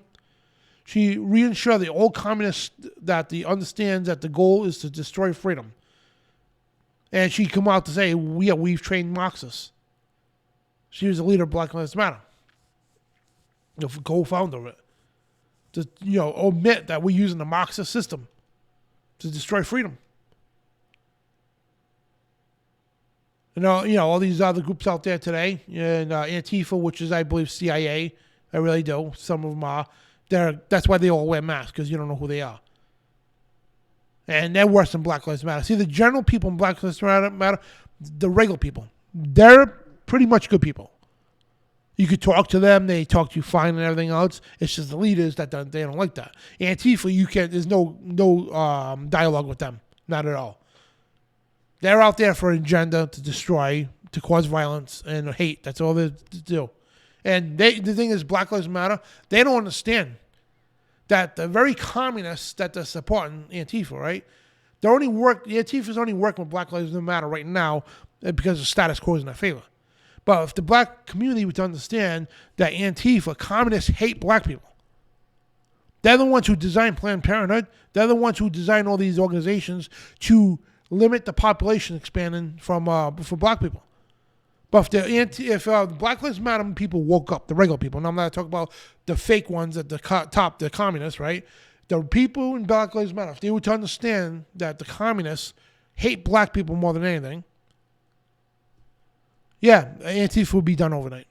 [SPEAKER 1] She reassured the old communists that he understands that the goal is to destroy freedom. And she come out to say, yeah, we've trained Marxists. She was the leader of Black Lives Matter, the co-founder of it. To admit that we're using the Marxist system to destroy freedom. All these other groups out there today, and Antifa, which is, I believe, CIA. I really do. Some of them are. That's why they all wear masks, because you don't know who they are. And they're worse than Black Lives Matter. See, the general people in Black Lives Matter, the regular people, they're pretty much good people. You could talk to them. They talk to you fine and everything else. It's just the leaders that they don't like that. Antifa, there's no dialogue with them. Not at all. They're out there for an agenda to destroy, to cause violence and hate. That's all they do. And the thing is, Black Lives Matter, they don't understand that the very communists that they're supporting Antifa, right? Antifa's only working with Black Lives Matter right now because the status quo is in their favor. But if the black community would understand that Antifa, communists hate black people. They're the ones who designed Planned Parenthood. They're the ones who designed all these organizations to limit the population expanding for black people. But if the Black Lives Matter people woke up, the regular people, and I'm not talking about the fake ones at the top, the communists, right? The people in Black Lives Matter, if they were to understand that the communists hate black people more than anything, yeah, Antifa would be done overnight.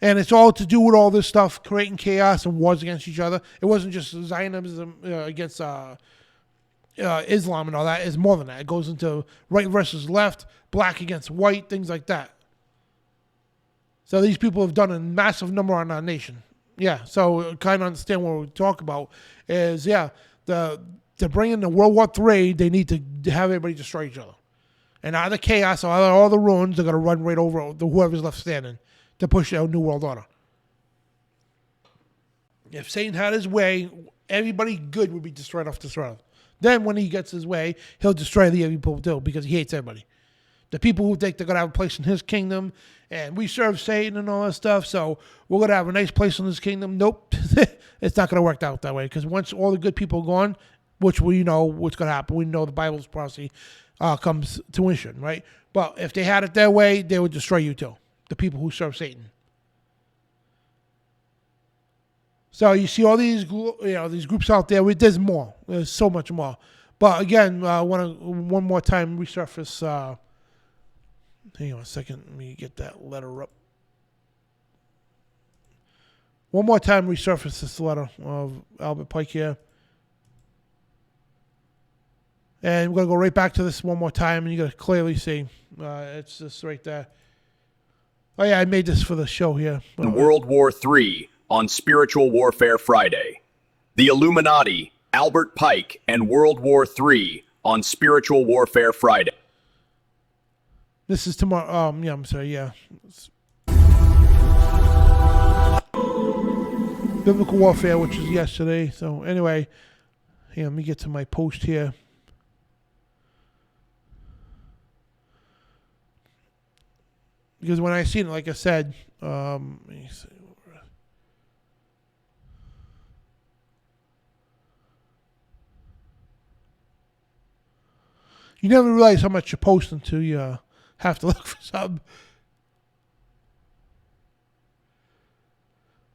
[SPEAKER 1] And it's all to do with all this stuff, creating chaos and wars against each other. It wasn't just Zionism against Islam and all that. It's more than that. It goes into right versus left, black against white, things like that. So these people have done a massive number on our nation. Yeah, so kind of understand what we talk about is, to bring in the World War III, they need to have everybody destroy each other. And out of the chaos, out of all the ruins, they're going to run right over whoever's left standing to push out a new world order. If Satan had his way, everybody good would be destroyed off this earth. Then when he gets his way, he'll destroy the evil people too, because he hates everybody. The people who think they're going to have a place in his kingdom, and we serve Satan and all that stuff, so we're going to have a nice place in his kingdom. Nope. It's not going to work out that way, because once all the good people are gone, which we know what's going to happen, we know the Bible's prophecy comes to fruition, right? But if they had it their way, they would destroy you too, the people who serve Satan. So you see all these, these groups out there. There's more. There's so much more. But again, I want to one more time resurface. Hang on a second. Let me get that letter up. One more time, resurface this letter of Albert Pike here. And we're going to go right back to this one more time, and you're going to clearly see. It's just right there. Oh, yeah, I made this for the show here.
[SPEAKER 4] In World War III, on Spiritual Warfare Friday. The Illuminati, Albert Pike, and World War III on Spiritual Warfare Friday.
[SPEAKER 1] This is tomorrow. Yeah, I'm sorry. Yeah. Biblical Warfare, which is yesterday. So anyway, yeah, let me get to my post here. Because when I seen it, like I said, let me see. You never realize how much you're posting until you have to look for something.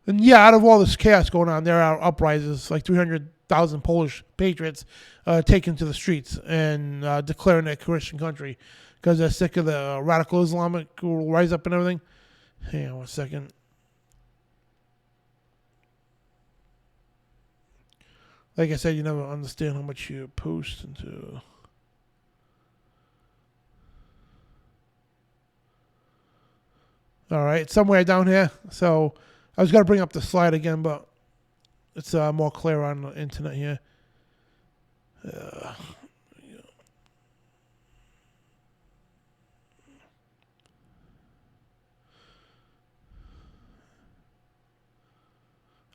[SPEAKER 1] And yeah, out of all this chaos going on, there are uprisings, like 300,000 Polish patriots taken to the streets and declaring a Christian country because they're sick of the radical Islamic who will rise up and everything. Hang on 1 second. Like I said, you never understand how much you post into. All right, somewhere down here. So I was going to bring up the slide again, but it's more clear on the internet here.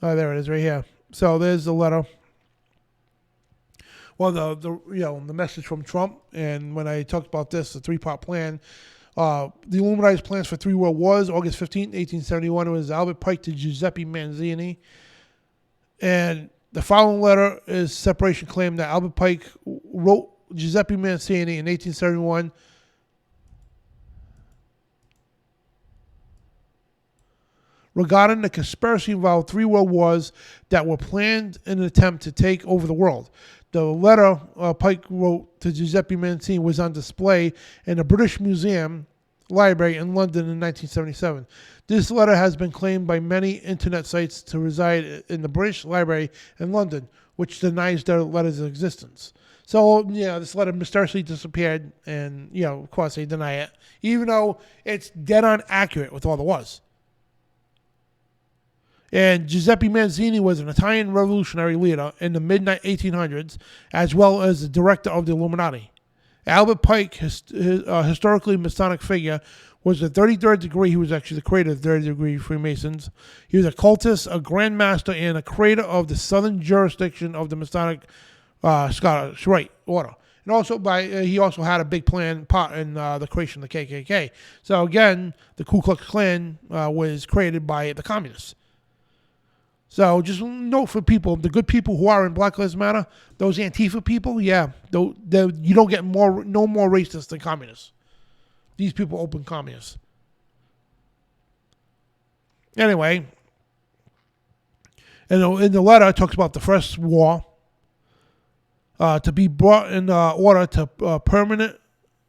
[SPEAKER 1] Oh, there it is, right here. So there's the letter. Well, the message from Trump, and when I talked about this, the 3-part plan. The Illuminati's plans for 3 world wars, August 15, 1871, was Albert Pike to Giuseppe Mazzini. And the following letter is separation claim that Albert Pike wrote Giuseppe Mazzini in 1871. Regarding the conspiracy involved 3 world wars that were planned in an attempt to take over the world. The letter Pike wrote to Giuseppe Mazzini was on display in the British Museum Library in London in 1977. This letter has been claimed by many internet sites to reside in the British Library in London, which denies the letter's existence. So, yeah, this letter mysteriously disappeared, and, of course they deny it, even though it's dead on accurate with all there was. And Giuseppe Mazzini was an Italian revolutionary leader in the mid-1800s, as well as the director of the Illuminati. Albert Pike, historically Masonic figure, was the 33rd degree. He was actually the creator of the 30th degree Freemasons. He was a cultist, a Grand Master, and a creator of the southern jurisdiction of the Masonic Scottish Rite Order. And also, he also had a big part in the creation of the KKK. So again, the Ku Klux Klan was created by the communists. So just note for people, the good people who are in Black Lives Matter, those Antifa people, yeah, you don't get no more racist than communists. These people open communists. Anyway, in the letter, it talks about the first war to be brought in order to permit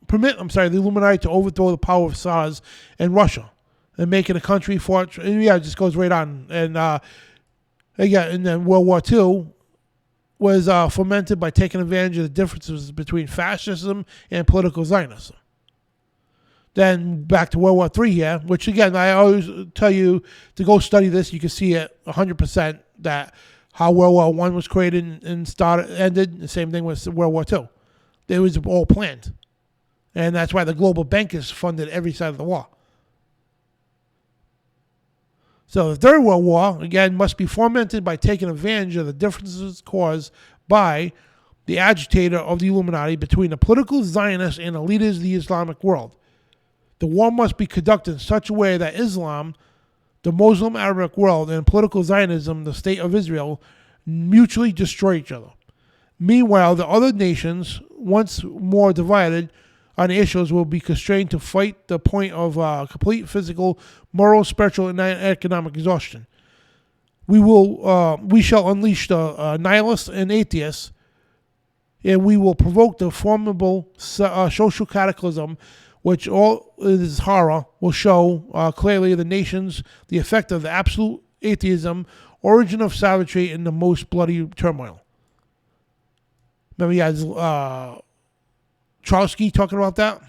[SPEAKER 1] the Illuminati to overthrow the power of SARS in Russia and make it a country fortress. And yeah, it just goes right on. And again, and then World War II was fomented by taking advantage of the differences between fascism and political Zionism. Then back to World War III here, which again, I always tell you to go study this. You can see it 100% that how World War I was created and ended. The same thing with World War II. It was all planned. And that's why the global bankers funded every side of the war. So the Third World War, again, must be fomented by taking advantage of the differences caused by the agitator of the Illuminati between the political Zionists and the leaders of the Islamic world. The war must be conducted in such a way that Islam, the Muslim Arabic world, and political Zionism, the state of Israel, mutually destroy each other. Meanwhile, the other nations, once more divided on the issues, will be constrained to fight the point of complete physical, moral, spiritual, and economic exhaustion. We shall unleash the nihilists and atheists, and we will provoke the formidable social cataclysm, which all this horror will show clearly the nations the effect of the absolute atheism, origin of savagery, and the most bloody turmoil. Remember, he has Trotsky talking about that.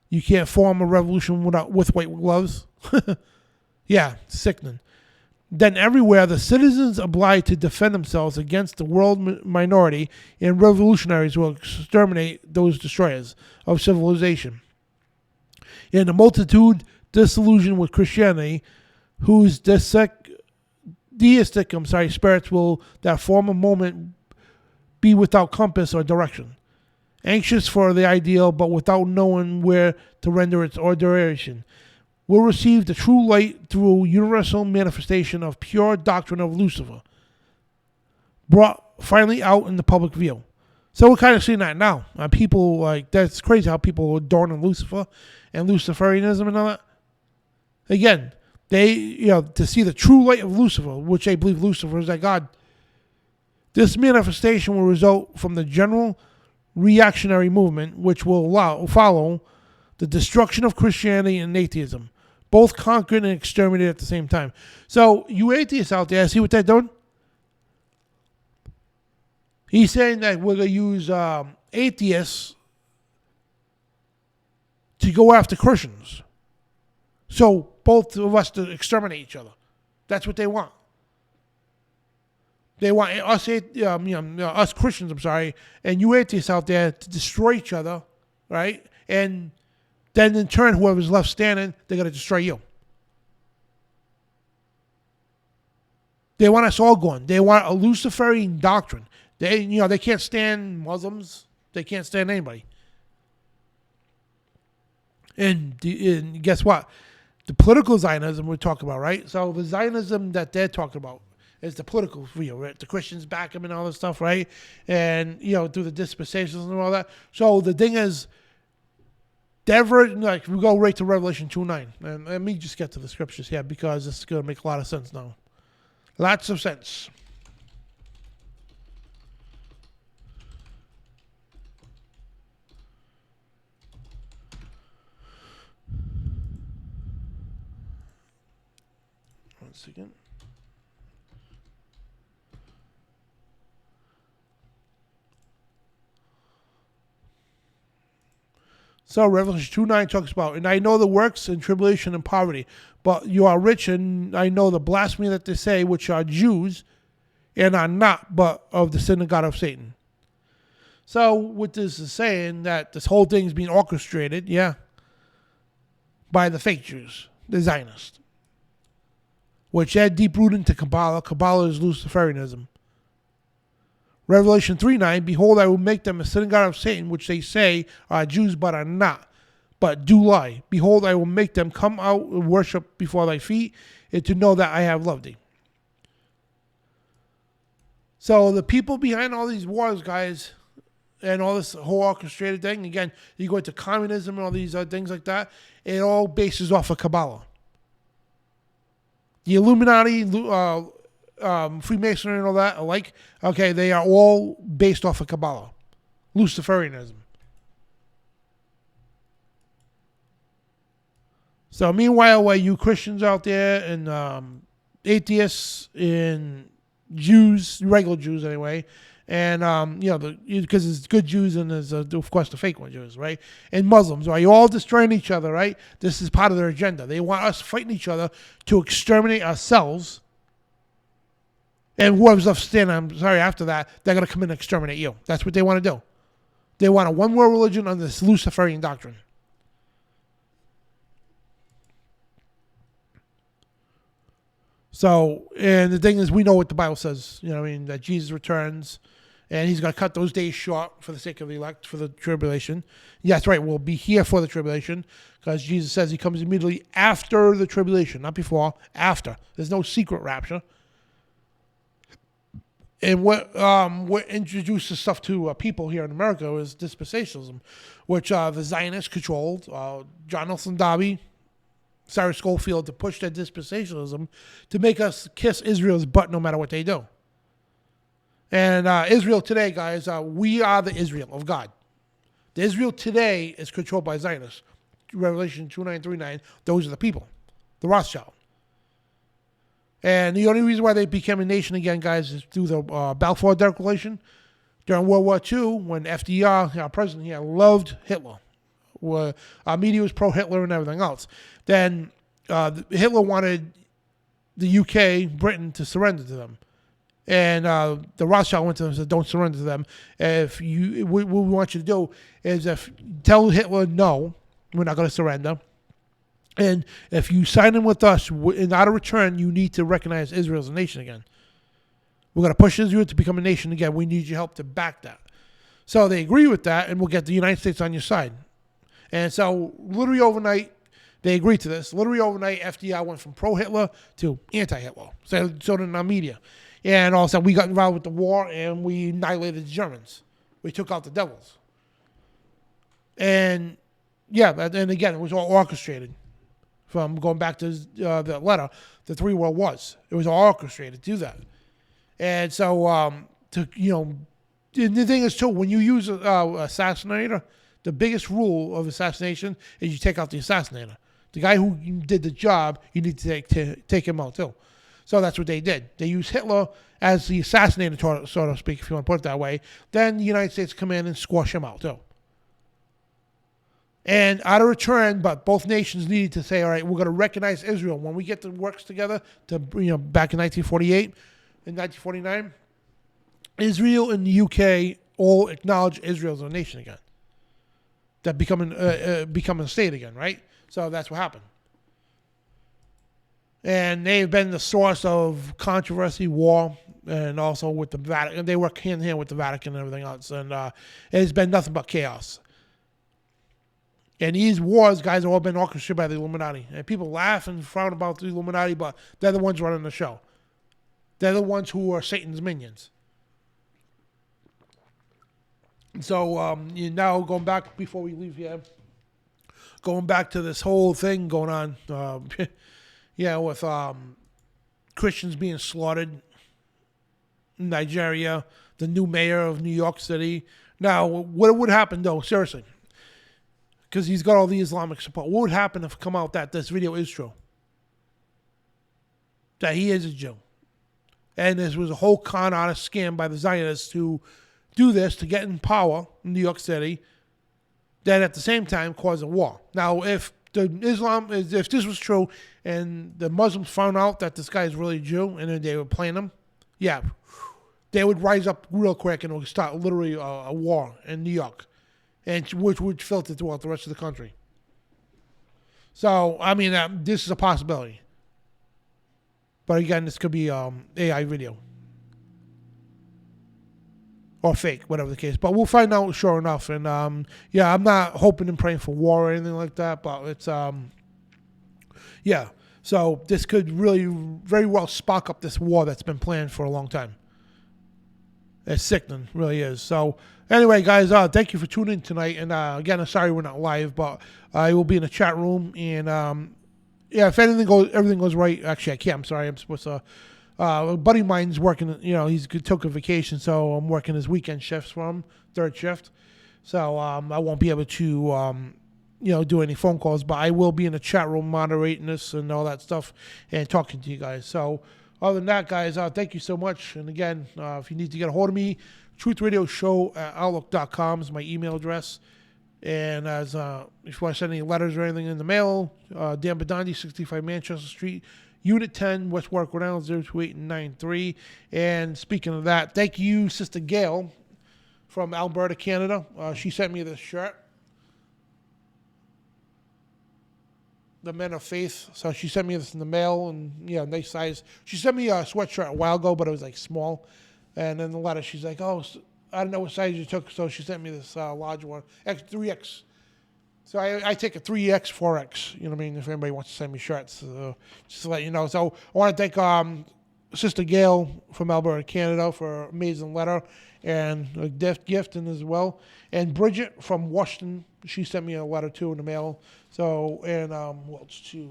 [SPEAKER 1] You can't form a revolution with white gloves. Yeah, sickening. Then everywhere, the citizens obliged to defend themselves against the world minority, and revolutionaries will exterminate those destroyers of civilization. And the multitude disillusioned with Christianity, whose deistic spirits will that form a moment be without compass or direction, anxious for the ideal but without knowing where to render its adoration, will receive the true light through universal manifestation of pure doctrine of Lucifer, brought finally out in the public view. So we're kind of seeing that now. People, like, that's crazy how people adorn Lucifer and Luciferianism and all that. Again, they, to see the true light of Lucifer, which they believe Lucifer is their God. This manifestation will result from the general reactionary movement, which will follow the destruction of Christianity and atheism, both conquered and exterminated at the same time. So, you atheists out there, see what they're doing? He's saying that we're going to use atheists to go after Christians. So, both of us to exterminate each other. That's what they want. They want us, us Christians, and you atheists out there to destroy each other, right? And then in turn, whoever's left standing, they're going to destroy you. They want us all gone. They want a Luciferian doctrine. They can't stand Muslims. They can't stand anybody. And guess what? The political Zionism we're talking about, right? So the Zionism that they're talking about is the political view, right? The Christians back them and all this stuff, right? And, through the dispensations and all that. So the thing is, we go right to Revelation 2:9. And let me just get to the scriptures here because this is going to make a lot of sense now. Lots of sense. One second. So Revelation 2:9 talks about, and I know the works and tribulation and poverty, but you are rich, and I know the blasphemy that they say, which are Jews and are not, but of the synagogue of Satan. So what this is saying, that this whole thing is being orchestrated, by the fake Jews, the Zionists, which they're deep-rooted into Kabbalah. Kabbalah is Luciferianism. Revelation 3:9, behold, I will make them a synagogue of Satan, which they say are Jews but are not, but do lie. Behold, I will make them come out and worship before thy feet, and to know that I have loved thee. So the people behind all these wars, guys, and all this whole orchestrated thing, again, you go into communism and all these things like that, it all bases off of Kabbalah. The Illuminati, Freemasonry and all that alike, they are all based off of Kabbalah, Luciferianism. So meanwhile, while you Christians out there and atheists and Jews, regular Jews anyway, and because there's good Jews and there's of course the fake one Jews, right? And Muslims, right? You're all destroying each other, right? This is part of their agenda. They want us fighting each other to exterminate ourselves. And whoever's left standing, after that, they're going to come in and exterminate you. That's what they want to do. They want a one-world religion under this Luciferian doctrine. So, and the thing is, we know what the Bible says, that Jesus returns, and he's going to cut those days short for the sake of the elect, for the tribulation. Yeah, that's right, we'll be here for the tribulation, because Jesus says he comes immediately after the tribulation, not before, after. There's no secret rapture. And what introduces stuff to people here in America is dispensationalism, which the Zionists controlled. John Nelson Darby, Sarah Schofield, to push their dispensationalism to make us kiss Israel's butt no matter what they do. And Israel today, guys, we are the Israel of God. The Israel today is controlled by Zionists. Revelation 2:9-3:9, those are the people, the Rothschild. And the only reason why they became a nation again, guys, is through the Balfour Declaration. During World War II, when FDR, our president here, loved Hitler. Our media was pro-Hitler and everything else. Then Hitler wanted the UK, Britain, to surrender to them. And the Rothschild went to them and said, don't surrender to them. What we want you to do is tell Hitler, no, we're not going to surrender. And if you sign in with us, in out of return, you need to recognize Israel as a nation again. We're going to push Israel to become a nation again. We need your help to back that. So they agree with that, and we'll get the United States on your side. And so literally overnight, they agreed to this. Literally overnight, FDR went from pro-Hitler to anti-Hitler. So did in our media. And all of a sudden, we got involved with the war, and we annihilated the Germans. We took out the devils. And, yeah, and again, it was all orchestrated. From going back to the letter, the 3 World Wars. It was all orchestrated to do that. And so, and the thing is, too, when you use an assassinator, the biggest rule of assassination is you take out the assassinator. The guy who did the job, you need to take him out, too. So that's what they did. They used Hitler as the assassinator, so to speak, if you want to put it that way. Then the United States come in and squash him out, too. And out of return, but both nations needed to say, all right, we're going to recognize Israel. When we get the works together, back in 1948 and 1949, Israel and the UK all acknowledge Israel as a nation again. That becoming a state again, right? So that's what happened. And they've been the source of controversy, war, and also with the Vatican. They work hand in hand with the Vatican and everything else. And it's been nothing but chaos. And these wars, guys, have all been orchestrated by the Illuminati. And people laugh and frown about the Illuminati, but they're the ones running the show. They're the ones who are Satan's minions. So now going back, before we leave here, going back to this whole thing going on, with Christians being slaughtered in Nigeria, the new mayor of New York City. Now, what would happen, though, seriously? Because he's got all the Islamic support. What would happen if it come out that this video is true? That he is a Jew. And this was a whole con artist scam by the Zionists to do this, to get in power in New York City, then at the same time cause a war. Now, if this was true and the Muslims found out that this guy is really a Jew and then they were playing him, yeah, they would rise up real quick and it would start literally a war in New York. And which would filter throughout the rest of the country. So, I mean, this is a possibility. But again, this could be AI video. Or fake, whatever the case. But we'll find out sure enough. And, I'm not hoping and praying for war or anything like that. But it's, So, this could really very well spark up this war that's been planned for a long time. It's sickening, really is. So, anyway, guys, thank you for tuning in tonight. And again, I'm sorry we're not live, but I will be in the chat room. And if everything goes right. Actually, I can't. I'm sorry. I'm supposed to. A buddy of mine's working. He's took a vacation, so I'm working his weekend shifts for him, third shift. So I won't be able to, do any phone calls, but I will be in the chat room moderating this and all that stuff and talking to you guys. So. Other than that, guys, thank you so much. And again, if you need to get a hold of me, truthradioshow@outlook.com is my email address. And as if you want to send any letters or anything in the mail, Dan Bidondi, 65 Manchester Street, Unit 10, West Warwick, Rhode Island, 02893. And speaking of that, thank you, Sister Gail from Alberta, Canada. She sent me this shirt. The Men of Faith. So she sent me this in the mail, and nice size. She sent me a sweatshirt a while ago, but it was like small. And then the letter, she's like, "Oh, I don't know what size you took," so she sent me this large one, 3X. So I take a 3X, 4X. You know what I mean? If anybody wants to send me shirts, just to let you know. So I want to thank Sister Gail from Alberta, Canada, for an amazing letter and a gift and as well. And Bridget from Washington, she sent me a letter too in the mail. So, and what else too?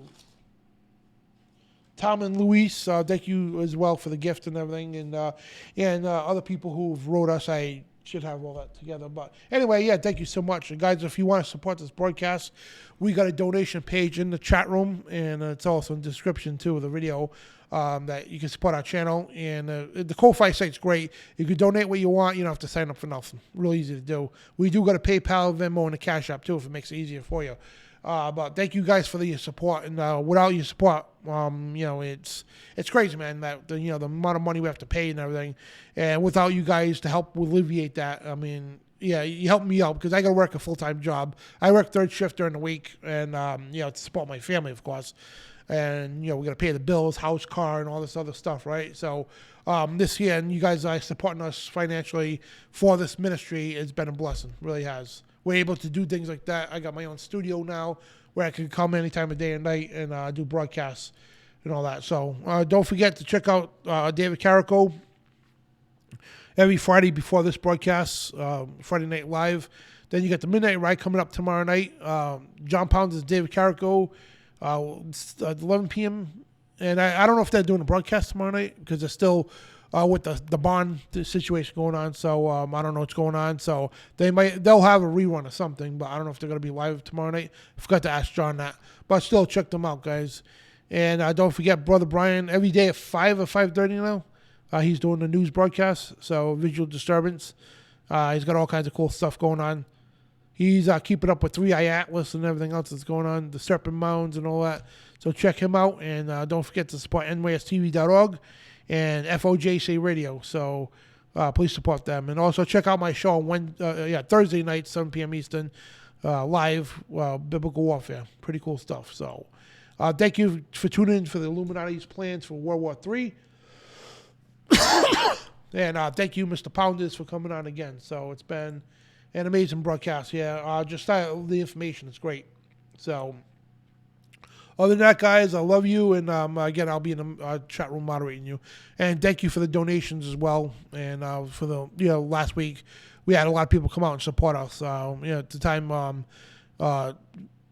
[SPEAKER 1] Tom and Luis, thank you as well for the gift and everything. And other people who've wrote us, I should have all that together. But anyway, thank you so much. And guys, if you want to support this broadcast, we got a donation page in the chat room, and it's also in the description too of the video. That you can support our channel, and the Ko-Fi site's great. You can donate what you want. You don't have to sign up for nothing. Real easy to do. We do got a PayPal, Venmo, and a CashApp too, if it makes it easier for you. But thank you guys for your support, and without your support, it's crazy, man. That the amount of money we have to pay and everything, and without you guys to help alleviate that, I mean, yeah, you help me out because I got to work a full-time job. I work third shift during the week, and to support my family, of course. And we got to pay the bills, house, car, and all this other stuff, right? So this year, and you guys are supporting us financially for this ministry. It's been a blessing, really has. We're able to do things like that. I got my own studio now where I can come any time of day and night and do broadcasts and all that. So don't forget to check out David Carrico every Friday before this broadcast, Friday Night Live. Then you got the Midnight Ride coming up tomorrow night. Jon Pounders, David Carrico, 11 p.m. And I don't know if they're doing a broadcast tomorrow night because they're still with the bond situation going on. So I don't know what's going on. So they'll have a rerun or something, but I don't know if they're going to be live tomorrow night. I forgot to ask John that. But still, check them out, guys. And don't forget Brother Brian, every day at 5 or 5:30 now. He's doing the news broadcast, so visual disturbance. He's got all kinds of cool stuff going on. He's keeping up with 3i Atlas and everything else that's going on, the Serpent Mounds and all that. So check him out, and don't forget to support NYSTV.org and FOJC Radio. So please support them. And also check out my show on Thursday night, 7 p.m. Eastern, live, Biblical Warfare. Pretty cool stuff. So thank you for tuning in for the Illuminati's plans for World War III. And thank you, Mr. Pounders, for coming on again. So it's been an amazing broadcast. Yeah, just the information is great. So other than that, guys, I love you. And again, I'll be in the chat room moderating you. And thank you for the donations as well. And for the last week, we had a lot of people come out and support us. At the time,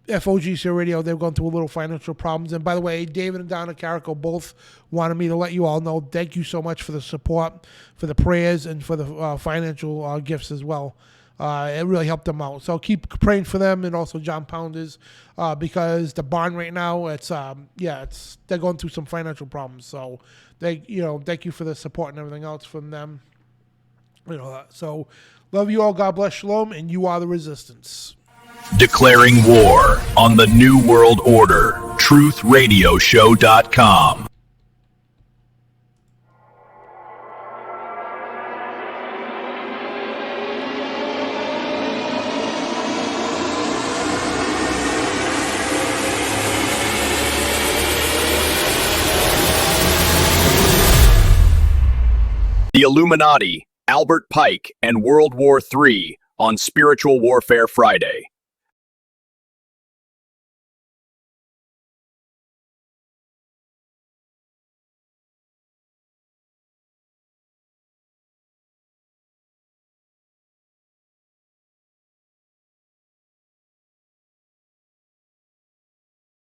[SPEAKER 1] FOGC Radio, they were going through a little financial problems. And by the way, David and Donna Carrico both wanted me to let you all know, thank you so much for the support, for the prayers, and for the financial gifts as well. It really helped them out. So keep praying for them, and also Jon Pounders, because the bond right now, they're going through some financial problems. So thank you for the support and everything else from them. So love you all. God bless. Shalom, and you are the resistance.
[SPEAKER 4] Declaring war on the New World Order. TruthRadioShow.com. The Illuminati, Albert Pike, and World War III on Spiritual Warfare Friday.